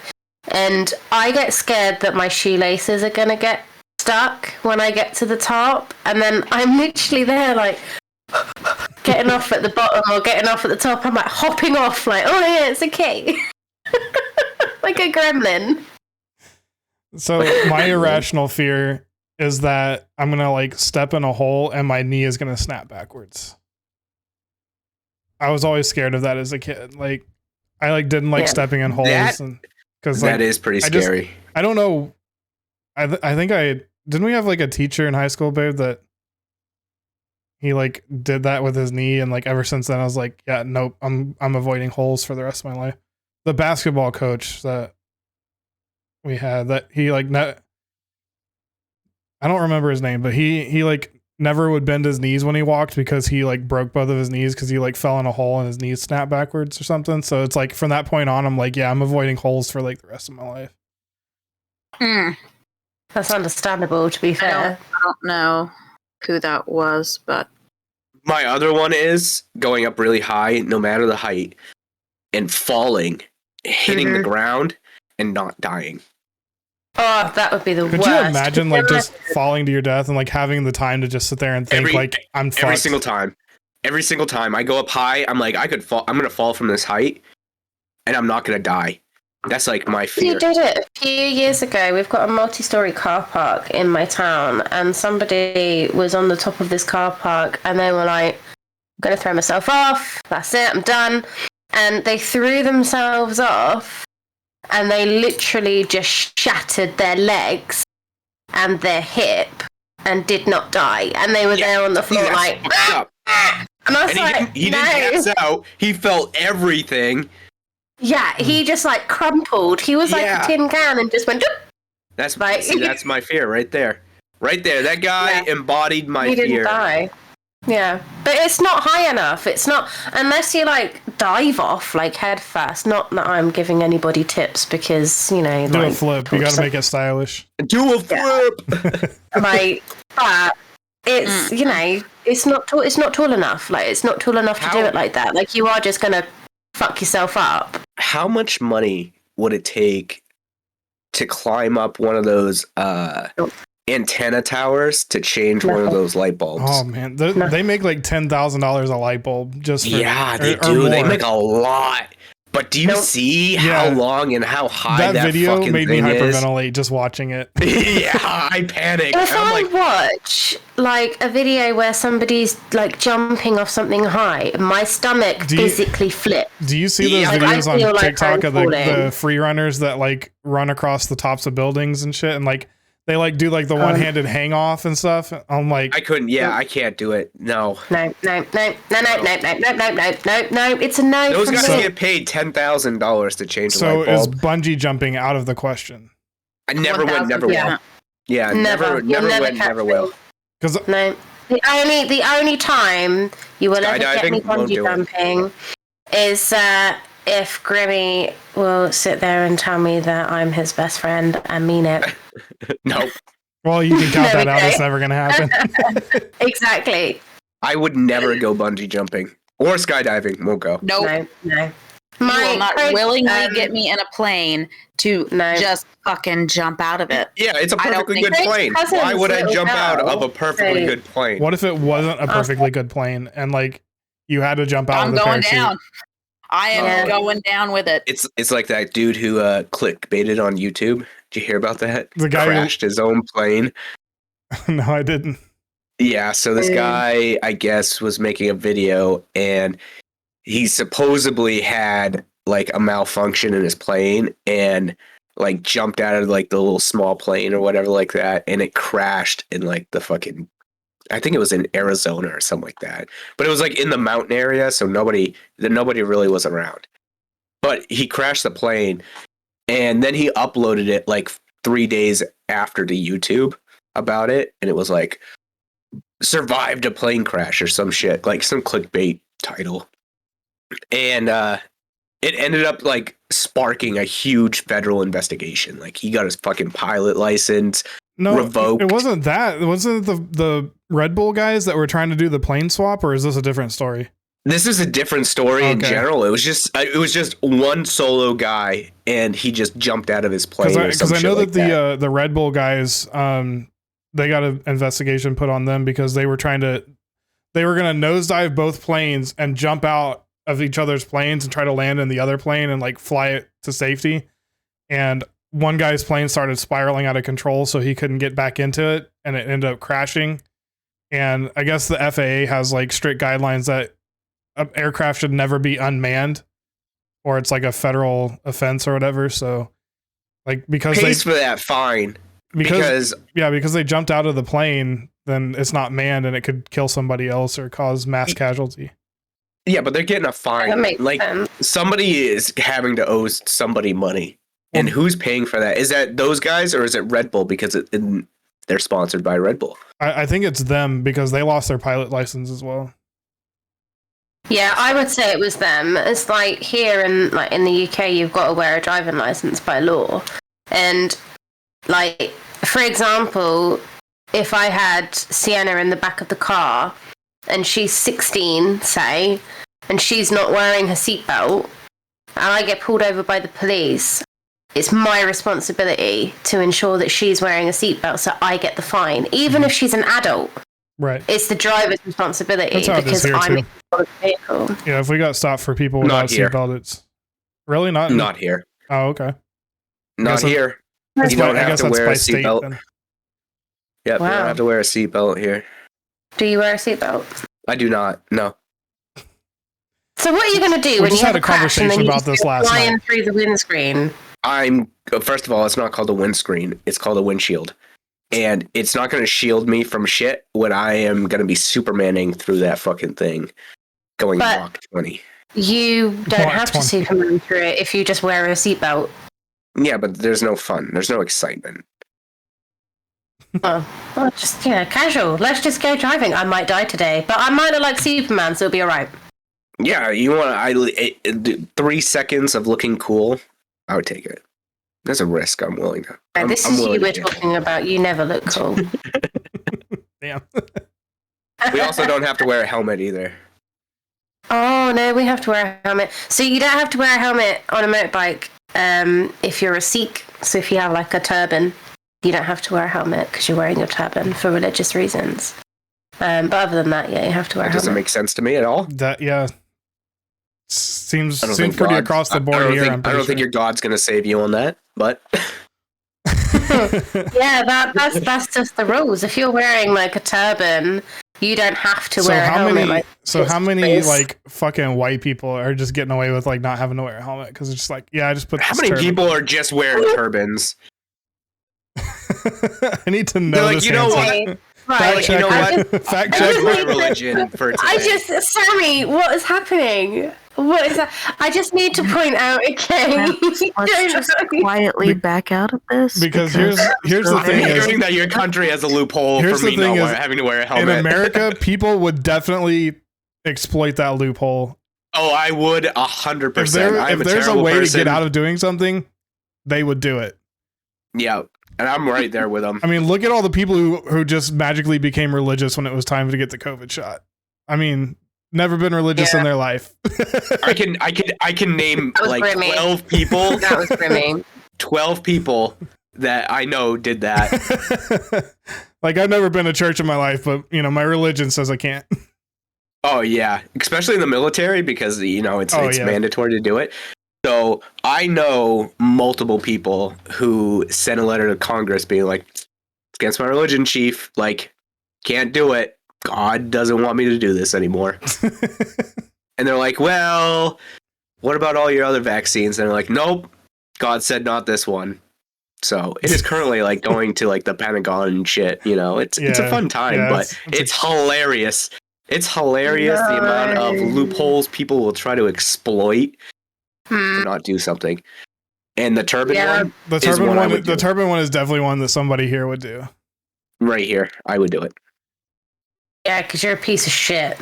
B: And I get scared that my shoelaces are going to get stuck when I get to the top. And then I'm literally there like getting off at the bottom or getting off at the top. I'm like hopping off like, oh yeah, it's okay. Like a gremlin.
A: So my irrational fear is that I'm going to like step in a hole and my knee is going to snap backwards. I was always scared of that as a kid. Like I like didn't like stepping in holes because
C: that is pretty scary.
A: I don't know. I think didn't we have like a teacher in high school, babe, that he like did that with his knee, and like ever since then I was like, yeah, nope, I'm avoiding holes for the rest of my life. The basketball coach that we had, that he like I don't remember his name, but he like never would bend his knees when he walked because he like broke both of his knees because he like fell in a hole and his knees snapped backwards or something. So it's like from that point on, I'm like, yeah, I'm avoiding holes for like the rest of my life.
B: That's understandable, to be fair.
D: I don't know who that was, but
C: my other one is going up really high, no matter the height, and falling, hitting the ground, and not dying.
B: Oh, that would be the worst.
A: Could you imagine like just falling to your death and like having the time to just sit there and think I'm fucked?
C: Every single time I go up high, I'm like, I could fall. I'm going to fall from this height and I'm not going to die. That's like my fear.
B: You did it a few years ago. We've got a multi-story car park in my town and somebody was on the top of this car park and they were like, I'm going to throw myself off. That's it. I'm done. And they threw themselves off. And they literally just shattered their legs and their hip and did not die. And they were there on the floor like, and I was like,
C: he didn't pass out. He felt everything.
B: Yeah, he just like crumpled. He was like a tin can and just went.
C: That's that's my fear right there. Right there. That guy embodied my fear.
B: He didn't die. Yeah, but it's not high enough. It's not, unless you like dive off like head first. Not that I'm giving anybody tips because, you know,
A: do a flip. You got to make it stylish.
C: Do a flip.
B: But it's you know, it's not tall enough. Like it's not tall enough to do it like that. Like you are just gonna fuck yourself up.
C: How much money would it take to climb up one of those antenna towers to change one of those light bulbs?
A: Oh man, they make like $10,000 a light bulb just for,
C: they do. They make a lot. But do you see how long and how high that video fucking
A: made me
C: thing
A: hyperventilate just watching it?
C: Yeah, I panicked.
B: If I watch like a video where somebody's like jumping off something high, my stomach physically flips.
A: Do you see those videos on TikTok of the free runners that like run across the tops of buildings and shit, and like they like do like the one-handed hang off and stuff? I'm like,
C: I couldn't. Yeah, I can't do it. No.
B: No. It's a no.
C: Those guys get paid $10,000 to change a light bulb.
A: So is bungee jumping out of the question?
C: I never went, never will. Yeah, never went, never will.
A: Because
B: the only time you will ever get me bungee jumping is if Grimmy will sit there and tell me that I'm his best friend and mean it.
C: Nope.
A: Well, you can count that out. It's never going to happen.
B: Exactly.
C: I would never go bungee jumping or skydiving. Won't go.
D: Nope.
B: No.
D: You will not willingly get me in a plane to just fucking jump out of it.
C: Yeah, it's a perfectly good plane. Why would I jump out of a perfectly good plane?
A: What if it wasn't a perfectly good plane and like you had to jump out with a parachute?
D: I'm going down. I am going down with it.
C: It's like that dude who clickbaited on YouTube. Did you hear about that?
A: The guy
C: crashed his own plane.
A: No, I didn't.
C: Yeah, so this guy, I guess, was making a video, and he supposedly had like a malfunction in his plane, and like jumped out of like the little small plane or whatever like that, and it crashed in like the fucking, I think it was in Arizona or something like that. But it was like in the mountain area, so nobody really was around. But he crashed the plane, and then he uploaded it like 3 days after to YouTube about it, and it was like survived a plane crash or some shit, like some clickbait title. And it ended up like sparking a huge federal investigation. Like he got his fucking pilot license revoked.
A: It wasn't that. Wasn't it the Red Bull guys that were trying to do the plane swap, or is this a different story?
C: This is a different story in general. It was just one solo guy, and he just jumped out of his plane.
A: Because I know that the Red Bull guys, they got an investigation put on them because they were going to nosedive both planes and jump out of each other's planes and try to land in the other plane and like fly it to safety. And one guy's plane started spiraling out of control, so he couldn't get back into it, and it ended up crashing. And I guess the FAA has like strict guidelines that an aircraft should never be unmanned, or it's like a federal offense or whatever. So like, because
C: pays for that fine. Because
A: they jumped out of the plane, then it's not manned and it could kill somebody else or cause mass casualty.
C: Yeah, but they're getting a fine. Like somebody is having to owe somebody money. And who's paying for that? Is that those guys, or is it Red Bull because they're sponsored by Red Bull?
A: I think it's them because they lost their pilot license as well.
B: Yeah, I would say it was them. It's like here in the UK, you've got to wear a driving license by law. And like, for example, if I had Sienna in the back of the car and she's 16, say, and she's not wearing her seatbelt, and I get pulled over by the police, it's my responsibility to ensure that she's wearing a seatbelt so I get the fine, even if she's an adult.
A: Right.
B: It's the driver's responsibility because I'm in the vehicle.
A: Yeah, if we got stopped for people without seatbelt, it's really not
C: here.
A: Oh, okay.
C: Not here. You don't have to wear a seatbelt. Yep, wow. You don't have to wear a seatbelt here.
B: Do you wear a seatbelt?
C: I do not. No.
B: So what are you going to do when you have a crash and then you
A: just
B: flying through the windscreen?
C: First of all, it's not called a windscreen. It's called a windshield. And it's not going to shield me from shit when I am going to be Supermaning through that fucking thing going Mach 20.
B: You don't have to Superman through it if you just wear a seatbelt.
C: Yeah, but there's no fun. There's no excitement.
B: Well, just, casual. Let's just go driving. I might die today, but I might look like Superman, so it'll be all right.
C: Yeah, you want 3 seconds of looking cool? I would take it. There's a risk I'm willing to.
B: This is you we're talking about. You never look cool.
A: Damn.
C: We also don't have to wear a helmet either.
B: Oh, no, we have to wear a helmet. So you don't have to wear a helmet on a motorbike if you're a Sikh. So if you have like a turban, you don't have to wear a helmet because you're wearing your turban for religious reasons. But other than that, yeah, you have to wear a helmet.
C: Doesn't make sense to me at all.
A: Seems pretty across the board here.
C: I don't think your God's going to save you on that, but...
B: Yeah, that's just the rules. If you're wearing like a turban, you don't have to wear a helmet.
A: How many like fucking white people are just getting away with like not having to wear a helmet because it's just like, I just put.
C: How many people are just wearing turbans?
A: I need to know.
C: They're like, you know what?
B: Right.
C: You know what?
A: Fact check
C: my religion for today.
B: Sammy, what is happening? What is that? I just need to point out, okay?
D: Let's just quietly back out of this.
A: Because here's the thing:
C: hearing that your country has a loophole for me not having to wear a helmet.
A: In America, people would definitely exploit that loophole.
C: Oh, I would 100%.
A: If there's a way to get out of doing something, they would do it.
C: Yeah. And I'm right there with them.
A: I mean, look at all the people who just magically became religious when it was time to get the COVID shot. I mean, never been religious in their life.
C: I can name like
B: Grimmy.
C: 12 people.
B: That was Grimmy.
C: 12 people that I know did that.
A: Like, I've never been to church in my life, but my religion says I can't.
C: Oh yeah, especially in the military because it's mandatory to do it. So I know multiple people who sent a letter to Congress being like, it's against my religion, chief. Like, can't do it. God doesn't want me to do this anymore. And they're like, well, what about all your other vaccines? And they're like, nope. God said not this one. So it is currently like going to like the Pentagon and shit. You know, it's a fun time, but it's hilarious. It's hilarious the amount of loopholes people will try to exploit to not do something. And the turban one,
A: the turban one is definitely one that somebody here would do.
C: Right here, I would do it.
B: Yeah, because you're a piece of shit.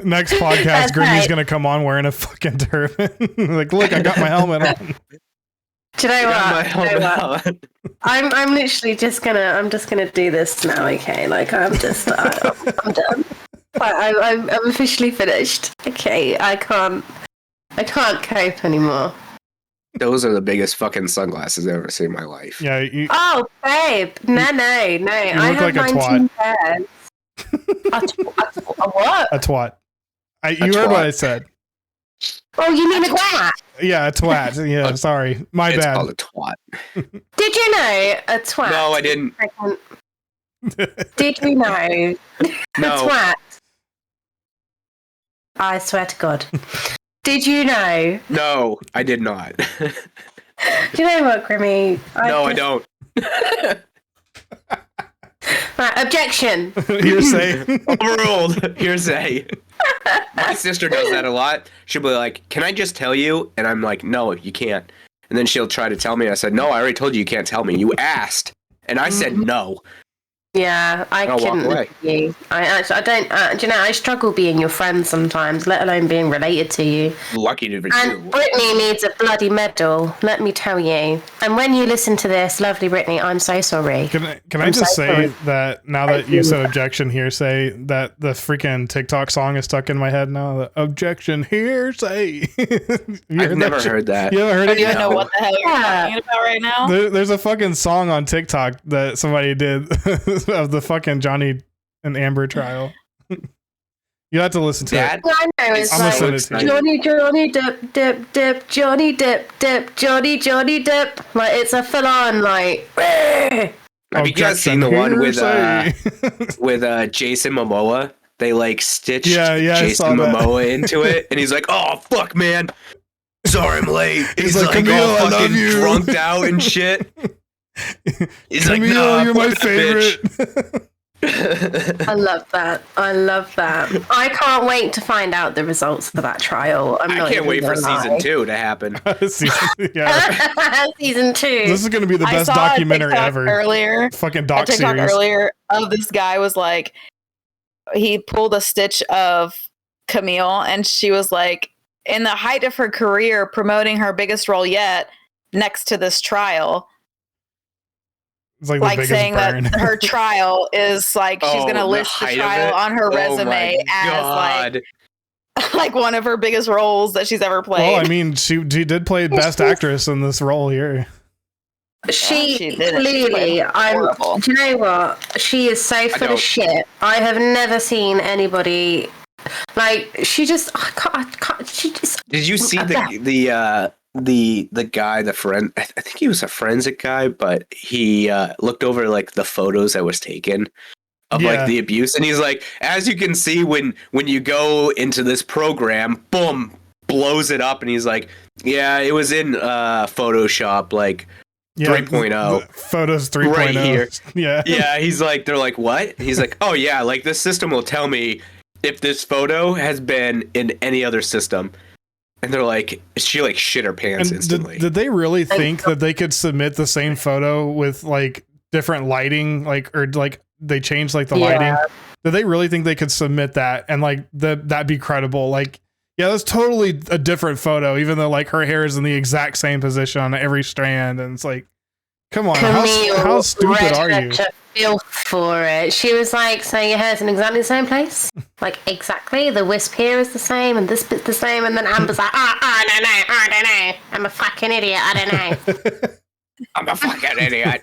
A: Next podcast, Grimmy's gonna come on wearing a fucking turban. Like, look, I got my helmet on.
B: Do you know what? I'm literally just gonna do this now. Okay, like I'm done. I'm officially finished. Okay, I can't cope anymore.
C: Those are the biggest fucking sunglasses I've ever seen in my life.
A: Yeah.
B: Oh, babe, no. I have
A: like
B: 19 pairs. A what?
A: A twat. You heard what I said.
B: Oh, you mean a twat?
A: Yeah, a twat. Yeah, sorry. My bad.
C: It's called a twat.
B: Did you know a twat?
C: No, I didn't.
B: Did you know
C: No.
B: a twat? I swear to God. Did you know?
C: No, I did not.
B: Do you know what, Grimmy?
C: I don't.
B: Right, objection.
A: Hearsay.
C: Overruled. Hearsay. My sister does that a lot. She'll be like, can I just tell you? And I'm like, no, you can't. And then she'll try to tell me. I said, no, I already told you can't tell me. You asked. And I said no.
B: Yeah, I couldn't look at you. I don't. Do you know? I struggle being your friend sometimes, let alone being related to you.
C: Lucky to be
B: And
C: you.
B: Brittany needs a bloody medal. Let me tell you. And when you listen to this, lovely Brittany, I'm so sorry.
A: Can I just say that now that you said objection hearsay, that the freaking TikTok song is stuck in my head now. The objection hearsay.
C: I've never heard that.
A: You haven't heard
D: I
A: it
D: don't even
A: yet?
D: know what the hell you're talking about right now.
A: There's a fucking song on TikTok that somebody did of the fucking Johnny and Amber trial. You have to listen to it.
B: I know, it's
A: I'm
B: like Johnny dip, Johnny dip, Johnny dip. Like, it's a full on, like,
C: Have you guys seen the one with Jason Momoa? They like stitched Jason Momoa into it, and he's like, "Oh fuck, man, sorry I'm late." He's like all fucking drunked out and shit. He's like, "No,
A: you're my favorite."
B: I love that. I can't wait to find out the results for that trial. I
C: can't wait for season 2 to happen.
B: Season 2.
A: This is going to be the best documentary ever.
D: Earlier,
A: fucking doc series.
D: Earlier of this guy was like, he pulled a stitch of Camille, and she was like, in the height of her career, promoting her biggest role yet, next to this trial.
A: It's like
D: saying
A: burn.
D: that her trial is like she's gonna list the trial on her resume as like one of her biggest roles that she's ever played.
A: Well, I mean, she did play best actress in this role here.
B: She clearly, do you know what? She is so full of shit. I have never seen anybody like she just. I can't. She just.
C: Did you see the guy, the friend? I think he was a forensic guy, but he looked over like the photos that was taken of like the abuse, and he's like, as you can see, when you go into this program, boom, blows it up, and he's like, yeah, it was in Photoshop, like. 3.0
A: photos 3.0
C: right here.
A: Yeah
C: He's like, they're like, what? He's like, oh yeah, like this system will tell me if this photo has been in any other system. And they're like, she like shit her pants instantly.
A: Did they really think that they could submit the same photo with like different lighting, or they changed like the lighting? Did they really think they could submit that and like that'd be credible? Like, yeah, that's totally a different photo, even though like her hair is in the exact same position on every strand, and it's like, come on, how stupid are you?
B: Feel for it. She was like, so your hair's in exactly the same place, like exactly. The wisp here is the same, and this bit's the same, and then Amber's like, I don't know. I'm a fucking idiot. I don't know.
C: I'm a fucking idiot.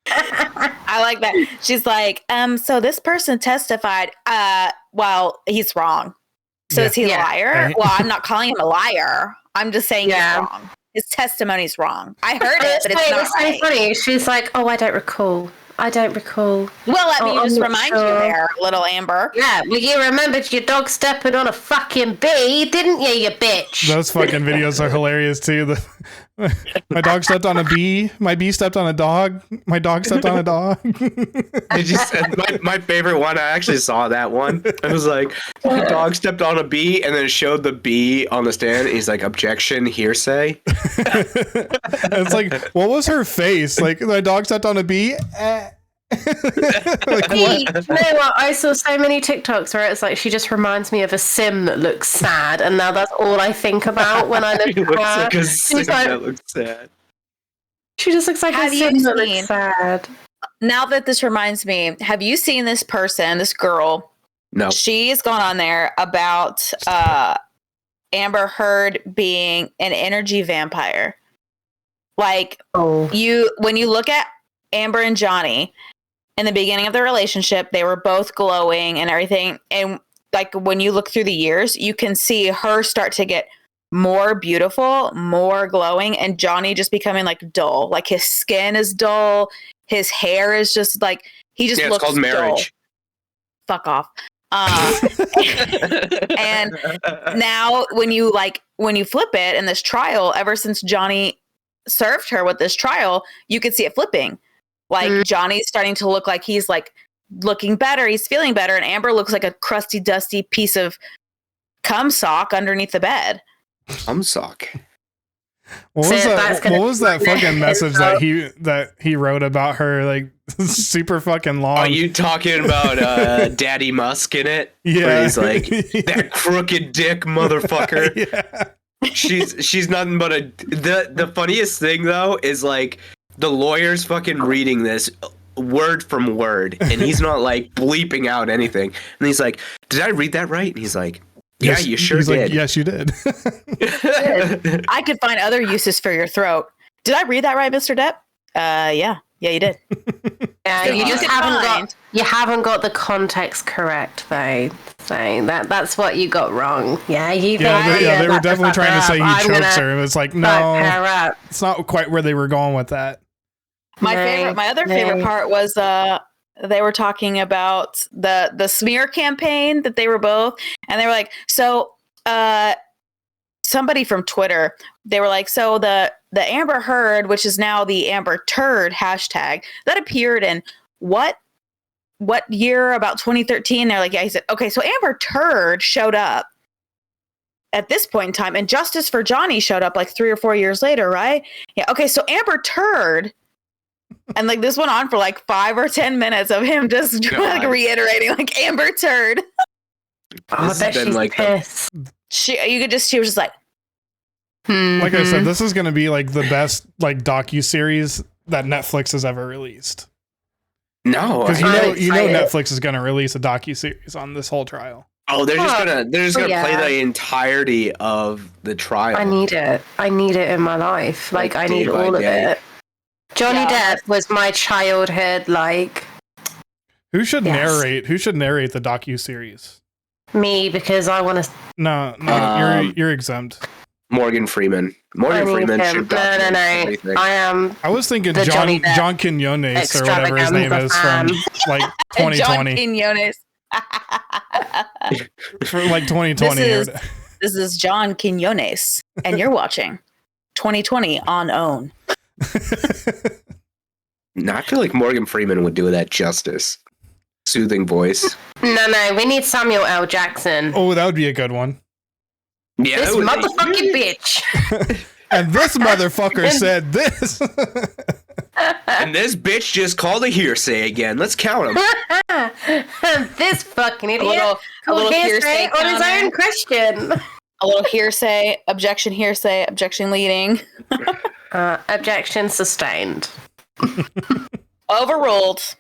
D: I like that. She's like, so this person testified. well, he's wrong. So is he a liar?
A: Right.
D: Well, I'm not calling him a liar. I'm just saying he's wrong. His testimony's wrong. I heard it, but it's not right.
B: Funny. She's like, oh, I don't recall. Well,
D: let me just remind you there, little Amber.
B: Yeah, well, you remembered your dog stepping on a fucking bee, didn't you, you bitch?
A: Those fucking videos are hilarious too. My dog stepped on a bee. My bee stepped on a dog. My dog stepped on a dog.
C: My favorite one, I actually saw that one. It was like, my dog stepped on a bee and then showed the bee on the stand. He's like, objection, hearsay.
A: It's like, what was her face? Like, my dog stepped on a bee?
B: Like, what? You know what? I saw so many TikToks where it's like she just reminds me of a sim that looks sad, and now that's all I think about when I look at her.
C: Like a sim that looks sad.
B: She just looks like a sim that looks sad.
D: Now that this reminds me, have you seen this person, this girl?
C: No.
D: She's gone on there about Amber Heard being an energy vampire. Like, when you look at Amber and Johnny, in the beginning of their relationship, they were both glowing and everything. And like when you look through the years, you can see her start to get more beautiful, more glowing, and Johnny just becoming like dull. Like his skin is dull. His hair is just like, he just looks
C: called marriage.
D: Dull. Fuck off. And now when you flip it in this trial, ever since Johnny served her with this trial, you could see it flipping. Like Johnny's starting to look like he's like looking better. He's feeling better. And Amber looks like a crusty, dusty piece of cum sock underneath the bed.
C: Cum sock.
A: What was that fucking message that he wrote about her? Like super fucking long.
C: Are you talking about Daddy Musk in it?
A: Yeah.
C: Where he's like, that crooked dick motherfucker. Yeah. She's nothing but the funniest thing though is like, the lawyer's fucking reading this word from word, and he's not like bleeping out anything. And he's like, "Did I read that right?" And he's like, "Yeah, yes, you sure did."
A: Like, yes, you did.
D: I could find other uses for your throat. Did I read that right, Mr. Depp? Yeah, you did.
B: Yeah, you just haven't got the context correct, though. So that's what you got wrong. Yeah, they
A: were definitely trying to say he chokes her. It was like, no, it's not quite where they were going with that.
D: My other favorite part was they were talking about the smear campaign that they were both, and they were like, so somebody from Twitter, they were like, so the Amber Heard, which is now the Amber Turd hashtag, that appeared in what year? About 2013. They're like, yeah. He said, okay, so Amber Turd showed up at this point in time, and Justice for Johnny showed up like 3 or 4 years later, right? Yeah. Okay, so Amber Turd, and like this went on for like 5 or 10 minutes of him just like reiterating like Amber Turd.
B: Oh, that she's like pissed.
D: She was just like,
A: like I said, this is going to be like the best like docu-series that Netflix has ever released.
C: No,
A: because you know Netflix is going to release a docu-series on this whole trial.
C: Oh, they're just gonna play the entirety of the trial.
B: I need it in my life. Like I need all of it. Johnny Depp was my childhood. Like,
A: who should narrate the docu-series?
B: Me, because I want to.
A: No, you're exempt.
C: Morgan Freeman. Morgan Freeman should document everything.
B: I
C: was
A: thinking John Quinones or whatever his name is from like 2020.
D: John Quinones.
A: From like 2020.
D: This is John Quinones, and you're watching 2020 on OWN.
C: No, I feel like Morgan Freeman would do that justice. Soothing voice.
B: No, we need Samuel L. Jackson.
A: Oh, that would be a good one.
C: Yeah,
B: this motherfucking bitch.
A: And this motherfucker said this.
C: And this bitch just called a hearsay again. Let's count them.
B: This fucking idiot.
D: A little hearsay
B: on his own question.
D: A little hearsay, objection leading.
B: Objection sustained.
D: Overruled.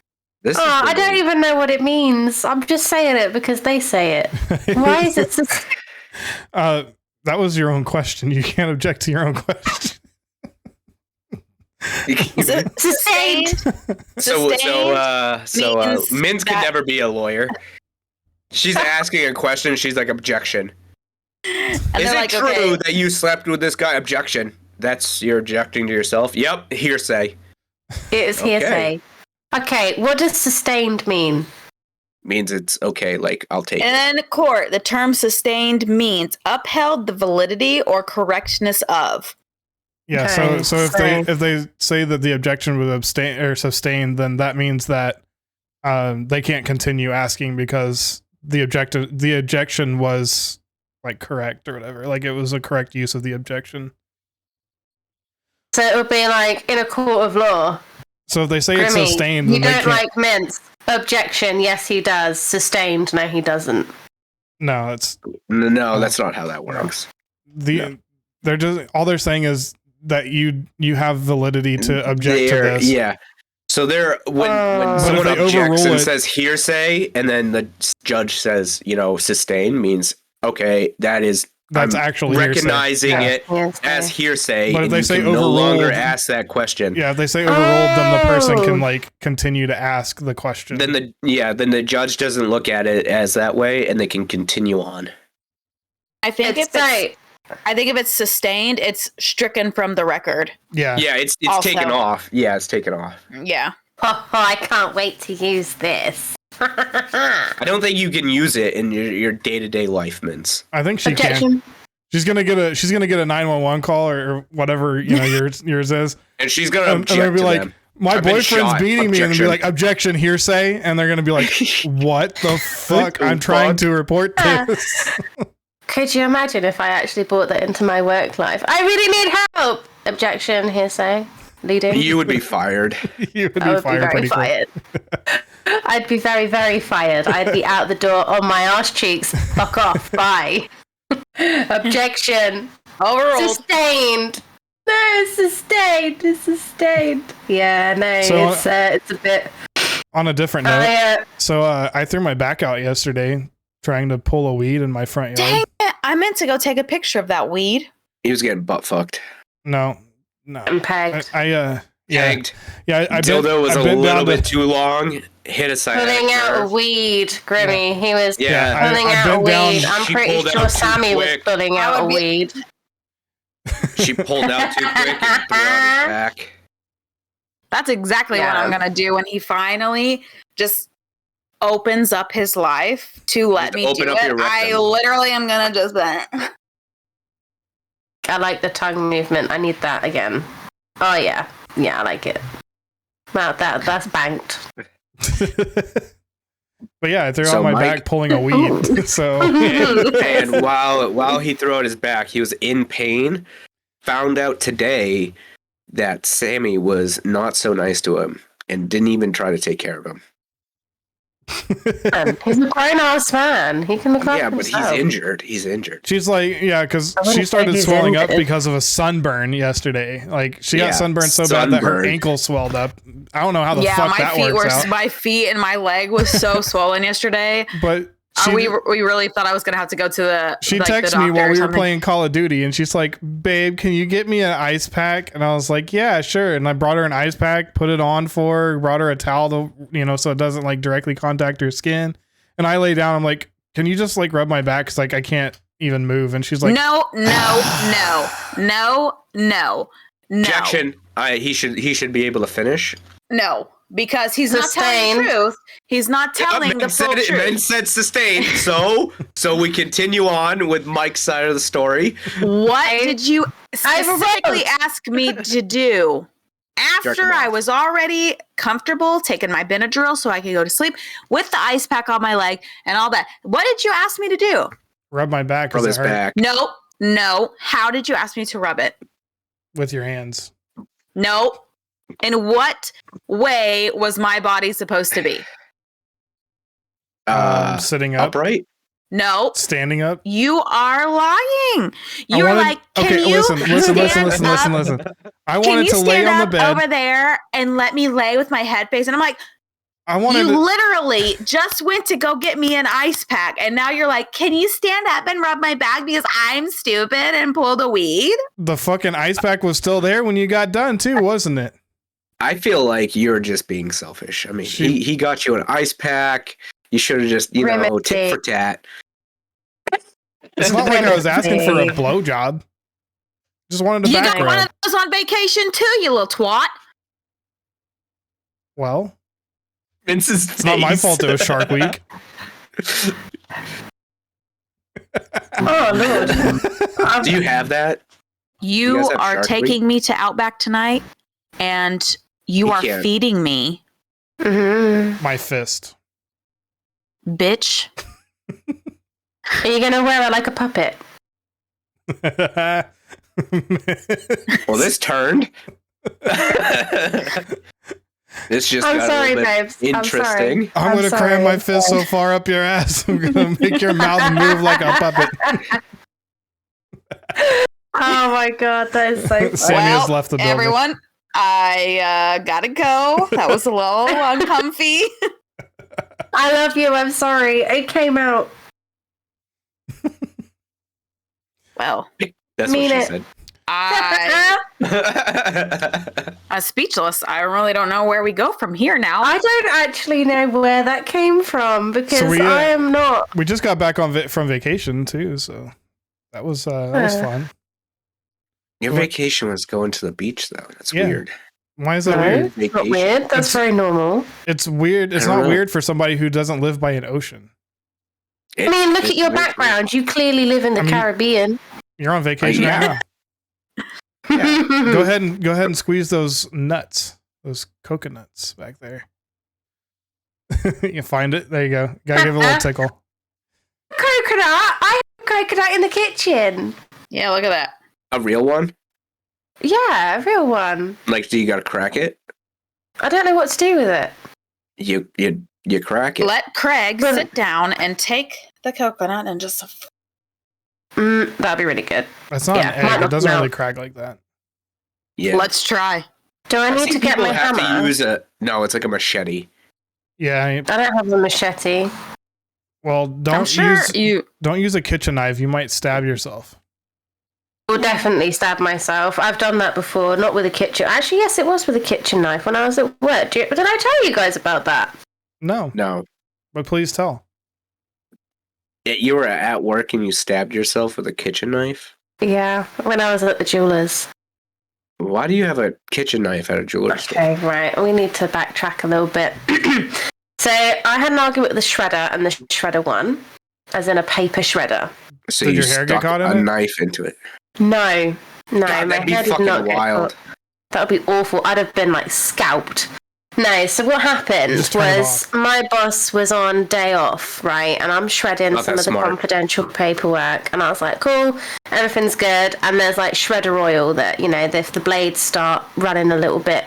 B: I don't even know what it means. I'm just saying it because they say it. Why is it
A: that was your own question. You can't object to your own question.
B: Sustained.
C: So Mintz could never be a lawyer. She's asking a question. She's like, objection.
D: And
C: Is it
D: like,
C: true
D: okay.
C: that you slept with this guy? Objection. You're objecting to yourself. Yep. Hearsay.
B: It is hearsay. Okay, what does sustained mean?
C: Means it's okay. Like, I'll take it.
D: In court, the term sustained means upheld the validity or correctness of.
A: Yeah.
B: Okay,
A: So if they say that the objection was abstain or sustained, then that means that they can't continue asking because the objection was like correct or whatever. Like it was a correct use of the objection.
B: So it would be like in a court of law.
A: So if they say it's
B: Grimmy,
A: sustained,
B: you
A: then
B: don't like mints. Objection, yes he does. Sustained, no he doesn't.
A: No, it's
C: No, that's not how that works.
A: They're just all they're saying is that you have validity to object to this.
C: Yeah. So when someone objects and says hearsay, and then the judge says, sustain means okay,
A: that's actually
C: recognizing it as hearsay.
A: But if they say overruled,
C: no longer ask that question.
A: Yeah, if they say overruled, then the person can like continue to ask the question.
C: Then the judge doesn't look at it as that way, and they can continue on.
D: I think if it's sustained, it's stricken from the record.
A: Yeah.
C: Yeah, it's taken off. Yeah, it's taken off.
D: Yeah.
B: Oh, I can't wait to use this.
C: I don't think you can use it in your day-to-day life, Mints.
A: I think she can. She's gonna get a 911 call or whatever yours is,
C: and she's gonna object
A: and they'll be
C: to
A: like,
C: them.
A: my boyfriend's beating me, and they'll be like, objection, hearsay, and they're gonna be like, what the fuck? I'm trying to report this.
B: Could you imagine if I actually brought that into my work life? I really need help. Objection, hearsay, leading.
C: You would be fired.
A: You would be fired.
B: I'd be very, very fired. I'd be out the door on my arse cheeks. Fuck off. Bye. Objection.
D: Overruled.
B: Sustained. No, sustained. It's sustained. Yeah, no,
A: So,
B: it's a bit.
A: On a different note, I threw my back out yesterday trying to pull a weed in my front yard.
D: Dang it. I meant to go take a picture of that weed.
C: He was getting butt fucked.
A: No.
B: I'm pegged.
C: Pegged.
A: Yeah,
C: dildo was a little bit too long. Hit a side.
B: Pulling out a weed, Grimmy.
C: Yeah.
B: He was pulling out a weed. I'm pretty sure Sammy was pulling out a weed.
C: She pulled out too quick and threw on his back.
D: That's exactly what I'm gonna do when he finally just opens up his life to let me do it. I literally am gonna just.
B: I like the tongue movement. I need that again. Oh yeah, I like it. Wow, that's banked.
A: But yeah, I threw on my back pulling a weed. So
C: and while he threw out his back, he was in pain. Found out today that Sammy was not so nice to him and didn't even try to take care of him.
B: He's a grown-ass man. He can look after himself.
C: But he's injured.
A: She's like, because she started swelling up because of a sunburn yesterday. Like she got sunburned so bad that her ankle swelled up. I don't know how the fuck that works out.
D: My feet and my leg was so swollen yesterday.
A: But
D: we really thought I was gonna have to go to the.
A: She texted me while we were playing Call of Duty, and she's like, "Babe, can you get me an ice pack?" And I was like, "Yeah, sure." And I brought her an ice pack, put it on for her, brought her a towel to, so it doesn't like directly contact her skin. And I lay down. I'm like, "Can you just like rub my back? Cause like I can't even move." And she's like,
D: "No."
C: Objection. He should be able to finish.
D: No. Because he's not telling the truth. He's not telling the full truth.
C: Men said sustained. So we continue on with Mike's side of the story.
D: What did you specifically ask me to do? After I was already comfortable taking my Benadryl so I could go to sleep with the ice pack on my leg and all that. What did you ask me to do?
A: Rub my back.
C: Rub his back.
D: No. How did you ask me to rub it?
A: With your hands.
D: No. In what way was my body supposed to be?
A: Sitting up.
C: Upright?
D: No.
A: Standing up?
D: You are lying. You were like, can you
A: listen. I wanted to lay on the bed
D: over there and let me lay with my head face. And I'm like, literally just went to go get me an ice pack. And now you're like, can you stand up and rub my back because I'm stupid and pulled a weed?
A: The fucking ice pack was still there when you got done too, wasn't it?
C: I feel like you're just being selfish. I mean, he got you an ice pack. You should have just, tit for tat.
A: It's not like I was asking for a blowjob. Just wanted to back
D: got one of those on vacation too, you little twat.
A: Well,
C: Vince's
A: it's not my fault it was Shark Week.
B: Oh, Lord.
C: Do you have that?
D: You are taking me to Outback tonight, and you are feeding me.
B: Mm-hmm.
A: My fist.
D: Bitch.
B: Are you going to wear it like a puppet?
C: Well, this turned. This just
B: I'm
C: got
B: sorry,
C: a little bit
B: babes.
C: interesting.
A: I'm going to cram my fist so far up your ass. I'm going to make your mouth move like a puppet.
B: Oh my God, that is so funny.
A: Sammy has left the building.
D: Everyone, I gotta go. That was a little uncomfy.
B: I love you. I'm sorry. It came out.
D: Well,
C: that's what she said.
D: I'm speechless. I really don't know where we go from here now.
B: I don't actually know where that came from because I am not.
A: We just got back from vacation too, so that was fun.
C: Your vacation was going to the beach, though. That's weird.
A: Why is that weird?
B: It's not weird. That's very normal.
A: It's weird. It's not weird for somebody who doesn't live by an ocean.
B: I mean, look at your background. You clearly live in the Caribbean.
A: You're on vacation now. Yeah. Go ahead and squeeze those nuts, those coconuts back there. You find it? There you go. Gotta give it a little tickle.
B: Coconut? I have coconut in the kitchen.
D: Yeah, look at that.
C: A real one?
B: Yeah, a real one.
C: Like, do you gotta crack it?
B: I don't know what to do with it.
C: You crack it.
D: Let Craig sit down and take the coconut and just...
B: That'd be really good.
A: That's not an egg. It doesn't really crack like that.
C: Yeah.
D: Let's try.
B: Do I need to get my hammer?
C: No, it's like a machete.
A: Yeah.
B: I don't have a machete.
A: Well, don't use a kitchen knife. You might stab yourself.
B: I'll definitely stab myself. I've done that before, not with a kitchen. Actually, yes, it was with a kitchen knife when I was at work. Did I tell you guys about that?
A: No. But please tell.
C: You were at work and you stabbed yourself with a kitchen knife?
B: Yeah, when I was at the jeweler's.
C: Why do you have a kitchen knife at a jeweler's store?
B: Okay, right. We need to backtrack a little bit. So I had an argument with the shredder, and the shredder won, as in a paper shredder.
C: So did your hair get caught in it? A knife into it?
B: No,
C: God,
B: my hair did not get caught. That would be awful. I'd have been like scalped. No, so what happened was my boss was on day off, right? And I'm shredding some of the confidential paperwork. And I was like, cool, everything's good. And there's like shredder oil that, if the blades start running a little bit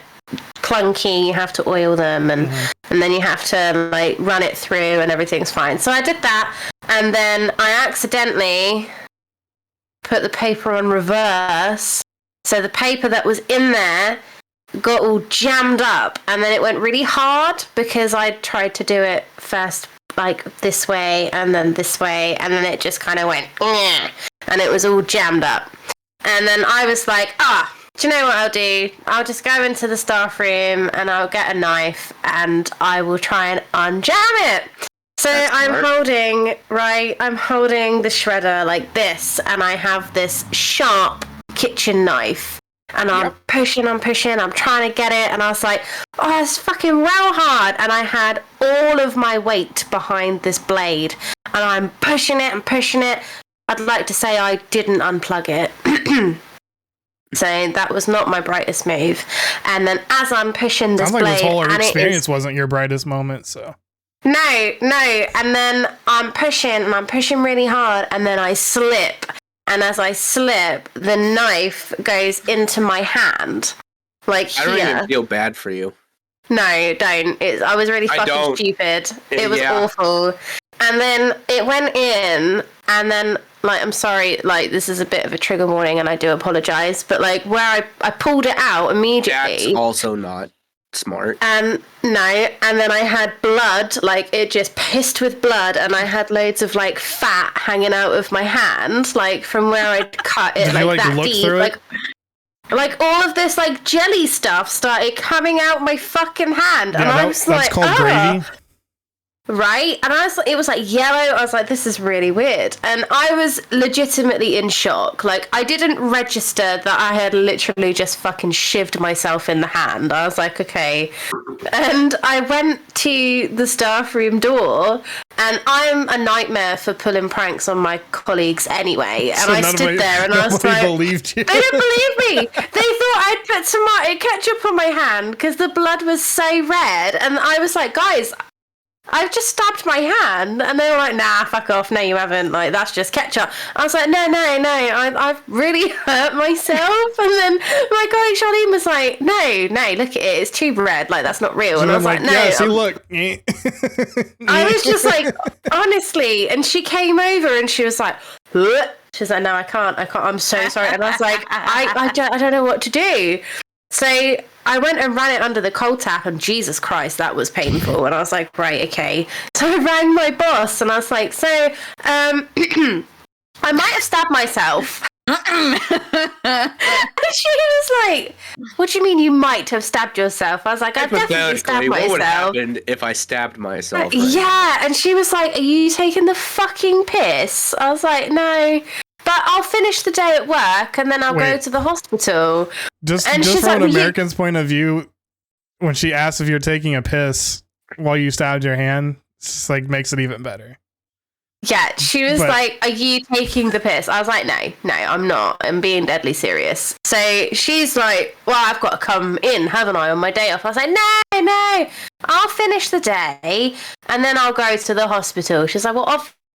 B: clunky, you have to oil them. And then you have to like run it through and everything's fine. So I did that. And then I accidentally put the paper on reverse. So the paper that was in there got all jammed up, and then it went really hard because I tried to do it first like this way and then this way, and then it just kind of went and it was all jammed up. And then I was like, do you know what I'll do? I'll just go into the staff room and I'll get a knife and I will try and unjam it. So I'm holding the shredder like this, and I have this sharp kitchen knife. And I'm pushing, I'm trying to get it, and I was like, it's fucking well hard. And I had all of my weight behind this blade, and I'm pushing it. I'd like to say I didn't unplug it. So that was not my brightest move. And then as I'm pushing this blade...
A: Sounds like this whole experience wasn't your brightest moment, so...
B: No. And then I'm pushing really hard, and then I slip. And as I slip, the knife goes into my hand. Like here.
C: I don't even feel bad for you.
B: No, don't. I was really fucking stupid. It was awful. And then it went in, and then, like, I'm sorry, like, this is a bit of a trigger warning, and I do apologize, but, like, where I pulled it out immediately.
C: That's also not smart.
B: And then I had blood, like, it just pissed with blood, and I had loads of, like, fat hanging out of my hand, like, from where I'd cut it, like, that deep. Like, all of this, like, jelly stuff started coming out my fucking hand, and I was like,
A: that's called gravy.
B: right? And it was like yellow. I was like, this is really weird. And I was legitimately in shock. Like, I didn't register that I had literally just fucking shivved myself in the hand. I was like, okay. And I went to the staff room door, and I'm a nightmare for pulling pranks on my colleagues anyway. And so I stood there and I was like,
A: believed you.
B: They didn't believe me. They thought I'd put tomato ketchup on my hand because the blood was so red. And I was like, guys, I've just stabbed my hand. And they were like, nah, fuck off. No, you haven't. Like, that's just ketchup. I was like, no, I've really hurt myself. And then my colleague Charlene was like, no, look at it. It's tube red. Like, that's not real.
A: So
B: and I was like, no.
A: Yeah, see, look.
B: I was just like, honestly. And she came over and she was like, what? She's like, no, I can't. I'm so sorry. And I was like, I don't know what to do. So I went and ran it under the cold tap, and Jesus Christ, that was painful. And I was like, right, okay. So I rang my boss, and I was like, so I might have stabbed myself. And she was like, what do you mean you might have stabbed yourself? I was like, I've definitely stabbed myself.
C: What would have happened if I stabbed myself?
B: Yeah, and she was like, are you taking the fucking piss? I was like, no. But I'll finish the day at work and then I'll go to the hospital.
A: Just from an American's point of view, when she asks if you're taking a piss while you stabbed your hand, it's like makes it even better.
B: Yeah, she was like, are you taking the piss? I was like, no, I'm not. I'm being deadly serious. So she's like, well, I've got to come in, haven't I, on my day off? I was like, no, I'll finish the day and then I'll go to the hospital. She's like, well,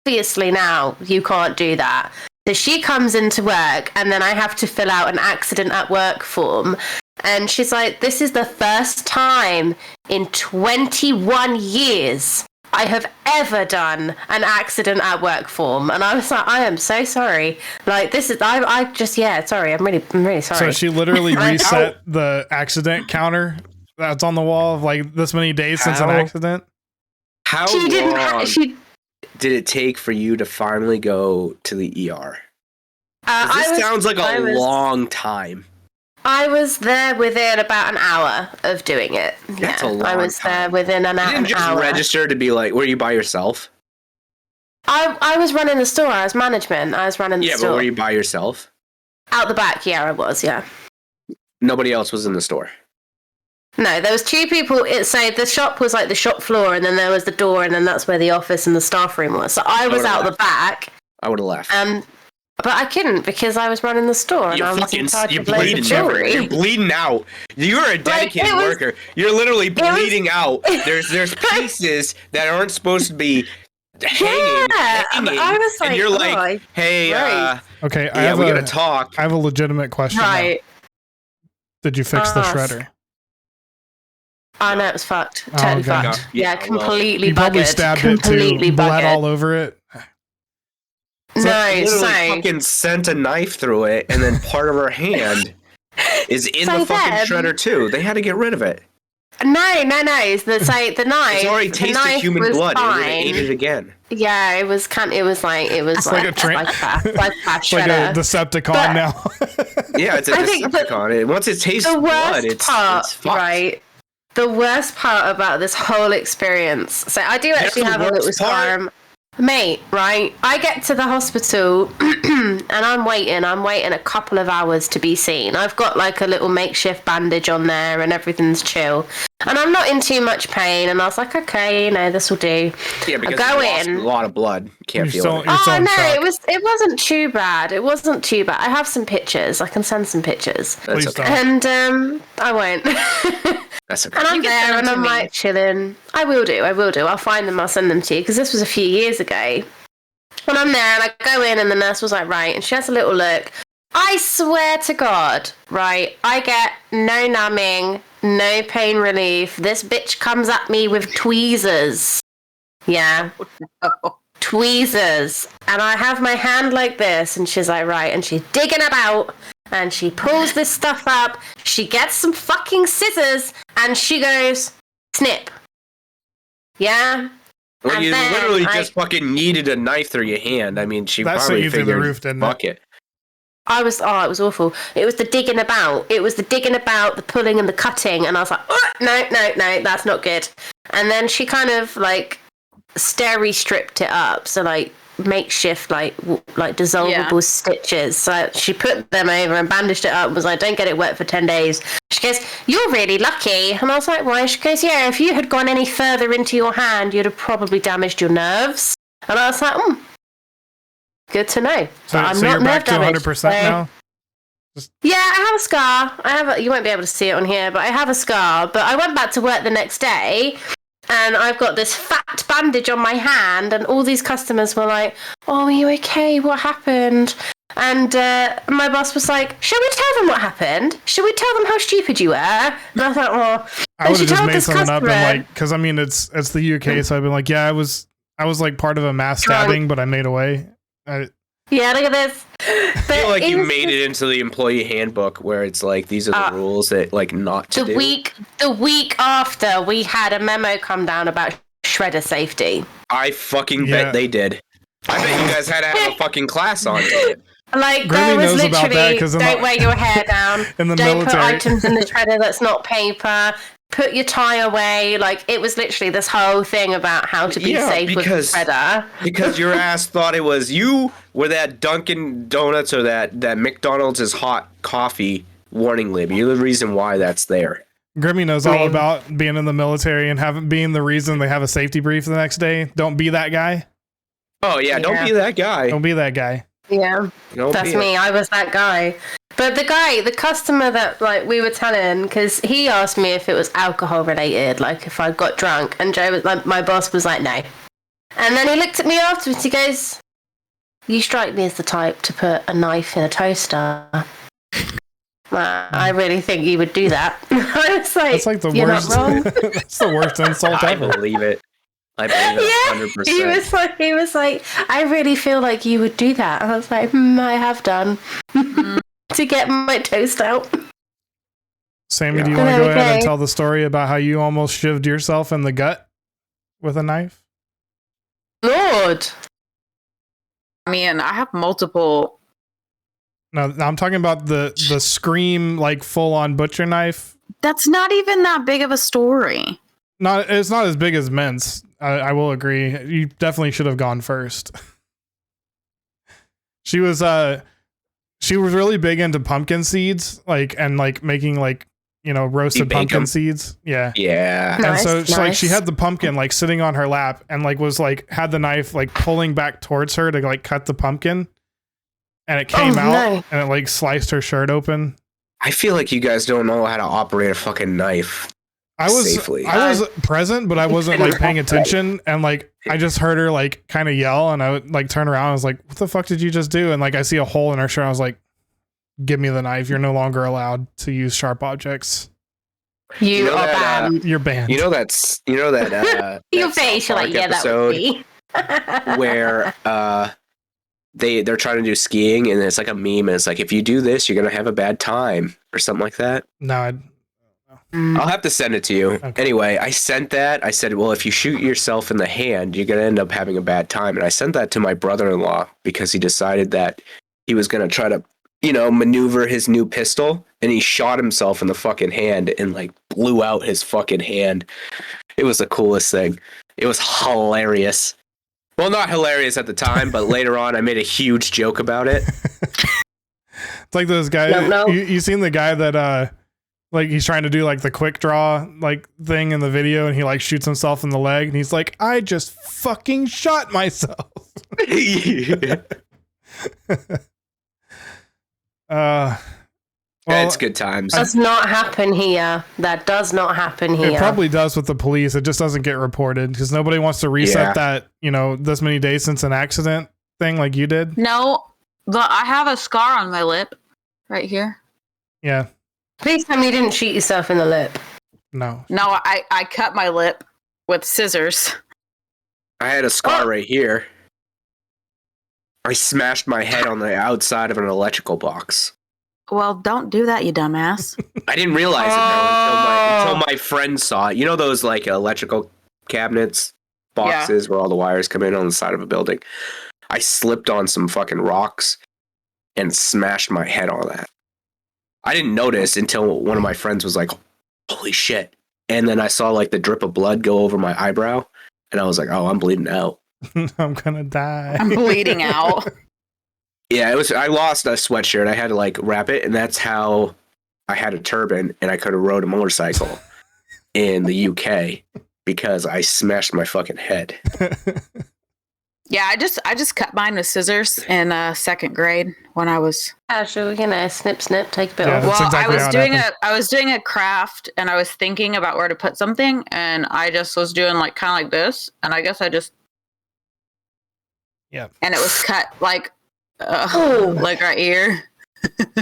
B: obviously now you can't do that. So she comes into work and then I have to fill out an accident at work form. And she's like, this is the first time in 21 years I have ever done an accident at work form. And I was like, I am so sorry. Like, this is, sorry. I'm really sorry.
A: So she literally reset the accident counter that's on the wall of like this many days since an accident.
C: How long did it take for you to finally go to the ER? This sounds like a long time.
B: I was there within about an hour of doing it.
C: That's a long time.
B: I was there within an hour.
C: You didn't just register to be like, were you by yourself?
B: I was running the store. I was management. I was running the store.
C: Yeah, but were you by yourself?
B: Out the back, yeah, I was, yeah.
C: Nobody else was in the store?
B: No, there was two people. So the shop was like the shop floor, and then there was the door, and then that's where the office and the staff room was. So I was out the back.
C: I would have left.
B: But I couldn't because I was running the store and I was in charge of loads of jewelry.
C: You're bleeding out. You're a dedicated worker. You're literally bleeding out. There's pieces that aren't supposed to be hanging.
B: I was like,
C: and you're like, hey,
A: okay,
C: we gotta talk.
A: I have a legitimate question.
B: Right.
A: Did you fix the shredder?
B: Oh no, it was fucked. Totally fucked. Yeah, completely buggered.
A: You probably stabbed it too. Blood all over it.
B: So
C: fucking sent a knife through it, and then part of her hand is in the fucking shredder too. They had to get rid of it.
B: No. The knife.
C: It's already tasted human blood. It ate it again.
B: Yeah, it was like a shredder.
A: Like a Decepticon now.
C: Yeah, it's a Decepticon. Once it tastes blood, it's fucked.
B: Right. The worst part about this whole experience. So I do actually have a little scar. Mate, right? I get to the hospital and I'm waiting a couple of hours to be seen. I've got like a little makeshift bandage on there and everything's chill. And I'm not in too much pain. And I was like, okay, this will do.
C: Yeah, because I lost a lot of blood. You can't feel it.
B: It wasn't too bad. It wasn't too bad. I have some pictures. I can send some pictures.
C: That's okay.
B: And I won't.
C: That's okay.
B: And I'm there and I'm like chilling. I will do. I'll find them. I'll send them to you because this was a few years ago. And I'm there and I go in and the nurse was like, right. And she has a little look. I swear to God, right, I get no numbing, no pain relief. This bitch comes at me with tweezers. Yeah. Tweezers. And I have my hand like this and she's like, right. And she's digging about and she pulls this stuff up. She gets some fucking scissors and she goes, snip. Yeah.
C: Well, you literally just fucking needed a knife through your hand. I mean, she probably figured the roof, didn't it?
B: It was awful. It was the digging about. The pulling and the cutting. And I was like, oh, no, that's not good. And then she kind of like steri stripped it up, so like makeshift like dissolvable stitches. So she put them over and bandaged it up and was like, don't get it wet for 10 days. She goes, you're really lucky. And I was like, why? She goes, yeah, if you had gone any further into your hand, you'd have probably damaged your nerves. And I was like, good to know.
A: So,
B: I'm
A: so
B: not
A: you're back to 100% now?
B: Yeah, I have a scar. You won't be able to see it on here, but I have a scar. But I went back to work the next day, and I've got this fat bandage on my hand, and all these customers were like, oh, are you okay? What happened? And my boss was like, shall we tell them what happened? Shall we tell them how stupid you were? And I thought, well,
A: I would have just made something up and like, because I mean, it's the UK, so I've been like, yeah, I was like part of a mass stabbing, but I made away.
B: Yeah, look at this.
C: I feel like you made it into the employee handbook where it's like, these are the rules that like not to do.
B: The week after, we had a memo come down about shredder safety.
C: I fucking bet they did. I bet you guys had to have a fucking class on it.
B: Like,
A: Grimmy
B: there was
A: knows about that,
B: literally, don't wear your hair down.
A: In the
B: don't
A: military.
B: put items in the shredder that's not paper. Put your tie away. Like, it was literally this whole thing about how to be safe with the shredder.
C: Because your ass thought it was you were that Dunkin' Donuts or that McDonald's is hot coffee warning label. You're the reason why that's there.
A: Grimmy knows all about being in the military and being the reason they have a safety brief the next day. Don't be that guy.
C: Oh, yeah, don't be that guy.
A: Don't be that guy.
B: Yeah, that's me. I was that guy. But the customer that like we were telling, because he asked me if it was alcohol related, like if I got drunk, and Joe was like, my boss was like, no. And then he looked at me afterwards. He goes, "You strike me as the type to put a knife in a toaster." I really think you would do that. I was like,
A: that's like the
B: You're
A: worst.
B: Not wrong.
A: That's the worst insult ever.
C: I believe it. I believe it 100%.
B: He was like, I really feel like you would do that. I was like, I have done to get my toast out.
A: Sammy, do you want to go ahead and tell the story about how you almost shivved yourself in the gut with a knife?
B: Lord.
D: I mean, I have multiple.
A: No, I'm talking about the scream, like full on butcher knife.
D: That's not even that big of a story.
A: It's not as big as Mint's. I will agree. You definitely should have gone first. She was really big into pumpkin seeds, and making roasted pumpkin seeds. Yeah.
C: Yeah.
A: And so she had the pumpkin like sitting on her lap and was had the knife like pulling back towards her to like cut the pumpkin, and it came out and it like sliced her shirt open.
C: I feel like you guys don't know how to operate a fucking knife.
A: I was present, but I wasn't like paying attention, and like I just heard her like kind of yell, and I would like turn around. I was like, "What the fuck did you just do?" And like I see a hole in her shirt. I was like, "Give me the knife. You're no longer allowed to use sharp objects.
B: You are banned.
A: You're banned."
C: You know that
B: your face. You're like, yeah, that would be.
C: where they're trying to do skiing, and it's like a meme, and it's like, if you do this, you're gonna have a bad time or something like that.
A: No,
C: I'll have to send it to you. Okay. Anyway, I sent that. I said, well, if you shoot yourself in the hand, you're going to end up having a bad time. And I sent that to my brother-in-law because he decided that he was going to try to, maneuver his new pistol. And he shot himself in the fucking hand and like blew out his fucking hand. It was the coolest thing. It was hilarious. Well, not hilarious at the time, but later on I made a huge joke about it.
A: It's like those guys. No. You seen the guy that, like he's trying to do like the quick draw like thing in the video, and he like shoots himself in the leg, and he's like, "I just fucking shot myself."
C: Well, it's good times.
B: Does not happen here. That does not happen here.
A: It probably does with the police. It just doesn't get reported because nobody wants to reset that this many days since an accident thing like you did.
D: No, but I have a scar on my lip right here.
A: Yeah.
B: Please tell me you didn't shoot yourself in the lip.
A: No.
D: No, I cut my lip with scissors.
C: I had a scar right here. I smashed my head on the outside of an electrical box.
D: Well, don't do that, you dumbass.
C: I didn't realize it though until my friend saw it. You know those like electrical cabinets, boxes where all the wires come in on the side of a building? I slipped on some fucking rocks and smashed my head on that. I didn't notice until one of my friends was like, "Holy shit." And then I saw like the drip of blood go over my eyebrow. And I was like, oh, I'm bleeding out.
A: I'm gonna die.
D: I'm bleeding out.
C: Yeah, I lost a sweatshirt. I had to like wrap it, and that's how I had a turban, and I could have rode a motorcycle in the UK because I smashed my fucking head.
D: Yeah, I just cut mine with scissors in second grade when I was
B: casual, snip, take a bit off.
D: Well, exactly I was doing a craft, and I was thinking about where to put something, and I just was doing like kind of like this, and I guess I just and it was cut like right here.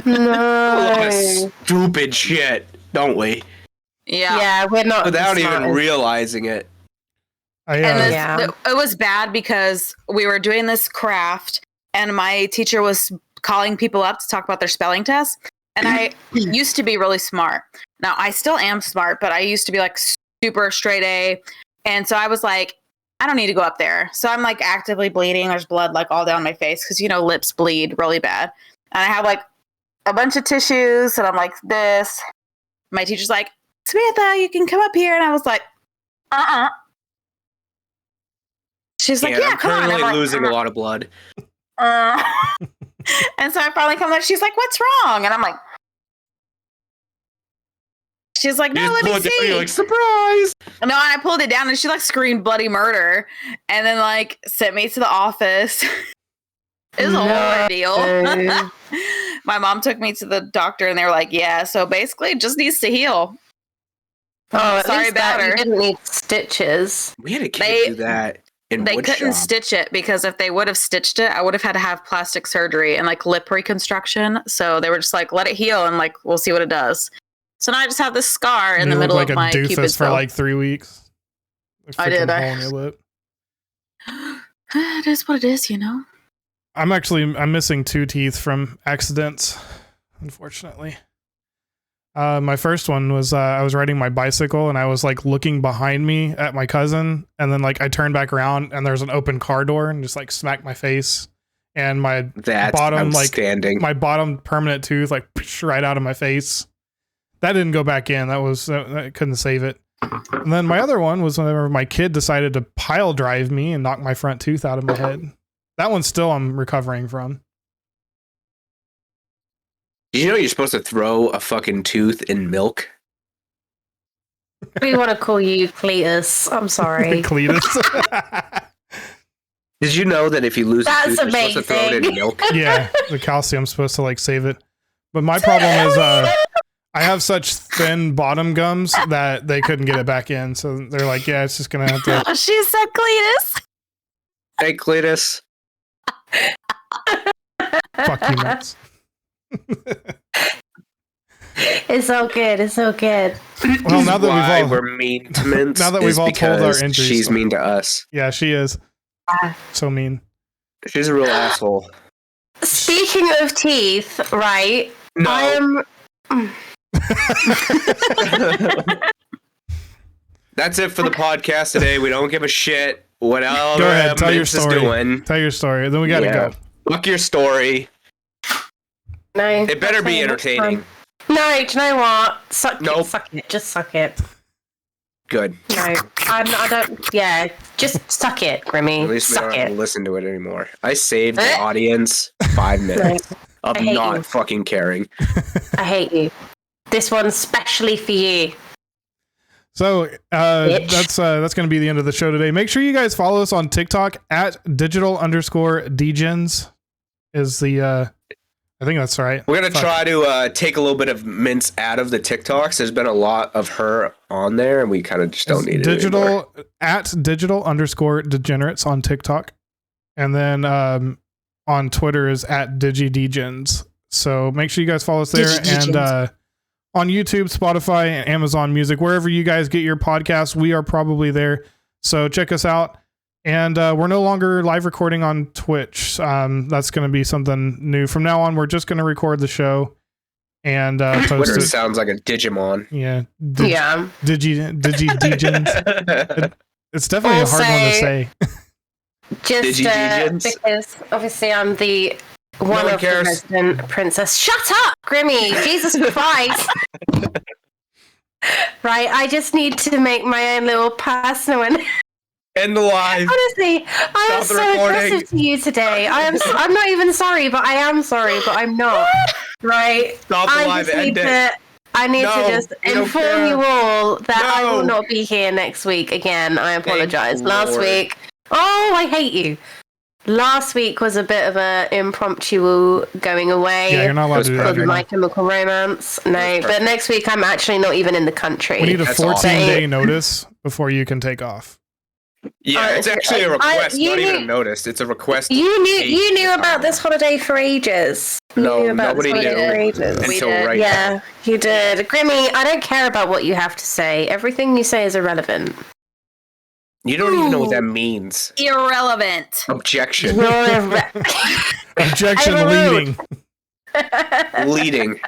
B: No,
C: stupid shit, don't we?
B: Yeah, we're not
C: without even realizing it.
D: It was bad because we were doing this craft and my teacher was calling people up to talk about their spelling tests. And I used to be really smart. Now, I still am smart, but I used to be like super straight A. And so I was like, I don't need to go up there. So I'm like actively bleeding. There's blood like all down my face because, lips bleed really bad. And I have like a bunch of tissues and I'm like this. My teacher's like, Samantha, you can come up here. And I was like, She's like, yeah, come on. I'm
C: currently losing a lot of blood.
D: And so I finally come up. She's like, what's wrong? And I'm like, she's like, no, let me see.
C: You're like, surprise.
D: No, and I pulled it down and she like screamed bloody murder and then like sent me to the office. It was a whole ordeal. My mom took me to the doctor and they were like, yeah, so basically it just needs to heal.
B: Oh,
D: sorry about her.
B: You didn't need stitches.
C: We had a kid do that.
D: They couldn't stitch it because if they would have stitched it, I would have had to have plastic surgery and like lip reconstruction. So they were just like, let it heal and like we'll see what it does. So now I just have this scar in the middle of my cupid's
A: for like 3 weeks.
D: I did.
A: Hole in your lip.
D: It is what it is,
A: I'm missing 2 teeth from accidents, unfortunately. My first one was I was riding my bicycle and I was like looking behind me at my cousin and then like I turned back around and there's an open car door and just like smacked my face and my my bottom permanent tooth like right out of my face. That didn't go back in. I couldn't save it. And then my other one was whenever my kid decided to pile drive me and knock my front tooth out of my head. That one still I'm recovering from.
C: Did you know you're supposed to throw a fucking tooth in milk?
B: We want to call you Cletus. I'm sorry.
A: Cletus.
C: Did you know that if you lose a tooth, you're supposed to throw it in milk?
A: Yeah, the calcium's supposed to like save it. But my problem is I have such thin bottom gums that they couldn't get it back in. So they're like, yeah, it's just going to have to.
D: She said Cletus.
C: Hey, Cletus.
A: Fuck you, nuts.
B: It's so good. It's so good.
A: Well, now that
C: we're mean to Mints.
A: Now that we've all told our injuries,
C: she's mean to us.
A: Yeah, she is. So mean.
C: She's a real asshole.
B: Speaking of teeth, right?
C: No. That's it for the podcast today. We don't give a shit what else.
A: Go ahead, tell your story.
C: Doing.
A: Tell your story. Then we gotta go.
C: Fuck your story.
B: No.
C: It better be entertaining.
B: No, do you know what? Suck it. Just suck it.
C: Good.
B: No, I don't. Yeah, just suck it, Grimmy.
C: At least we don't have to listen to it anymore. I saved the audience 5 minutes of not fucking caring.
B: I hate you. This one's specially for you.
A: So that's going to be the end of the show today. Make sure you guys follow us on TikTok at digital_degens is the I think that's right.
C: We're going to try to take a little bit of Mints out of the TikToks. There's been a lot of her on there and we kind of just don't need it anymore.
A: At digital_degenerates on TikTok. And then on Twitter is at DigiDegens. So make sure you guys follow us there. And on YouTube, Spotify, and Amazon Music, wherever you guys get your podcasts, we are probably there. So check us out. And we're no longer live recording on Twitch. That's going to be something new. From now on, we're just going to record the show and post
C: Twitter
A: it.
C: Sounds like a Digimon.
A: Yeah.
C: DigiDegens.
A: It's definitely a hard one to say.
B: Just because obviously I'm the one of the resident princess. Shut up, Grimmy! Jesus Christ! Right, I just need to make my own little personal one.
C: End the live.
B: Honestly, I am so aggressive to you today. I'm not even sorry, but I am sorry, but I'm not. Right?
C: Stop the live. End it.
B: I need to just inform you all that I will not be here next week again. I apologize. Last week. Oh, I hate you. Last week was a bit of an impromptu going away.
A: Yeah, you're not allowed to do that.
B: Because of My Chemical Romance. No, but next week I'm actually not even in the country.
A: We need a 14-day notice before you can take off.
C: Yeah, it's actually a request, not even a notice. It's a request.
B: You knew about this holiday for ages.
C: No, nobody knew until right now.
B: Yeah, you did. Grimmy, I don't care about what you have to say. Everything you say is irrelevant.
C: You don't even know what that means.
D: Irrelevant.
C: Objection.
A: Objection leading.
C: Leading.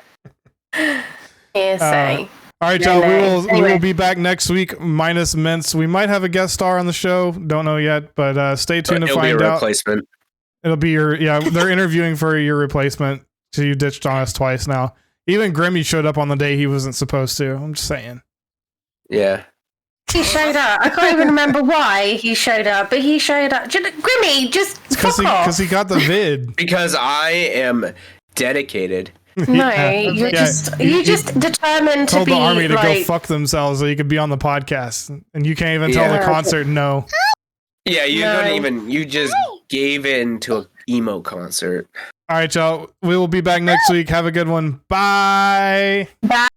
B: Hearsay.
A: All right, y'all. We will be back next week minus Mints. We might have a guest star on the show. Don't know yet, but stay tuned to find out.
C: Replacement.
A: It'll be your they're interviewing for your replacement. So you ditched on us twice now. Even Grimmy showed up on the day he wasn't supposed to. I'm just saying.
C: Yeah.
B: He showed up. I can't even remember why he showed up, but he showed up. Grimmy, just
A: because he got the vid.
C: Because I am dedicated.
B: No, you just determined to be.
A: Told the army to go fuck themselves so you could be on the podcast, and you can't even tell the concert no.
C: Yeah, you don't even. You just gave in to an emo concert.
A: All right, y'all. We will be back next week. Have a good one. Bye.
B: Bye.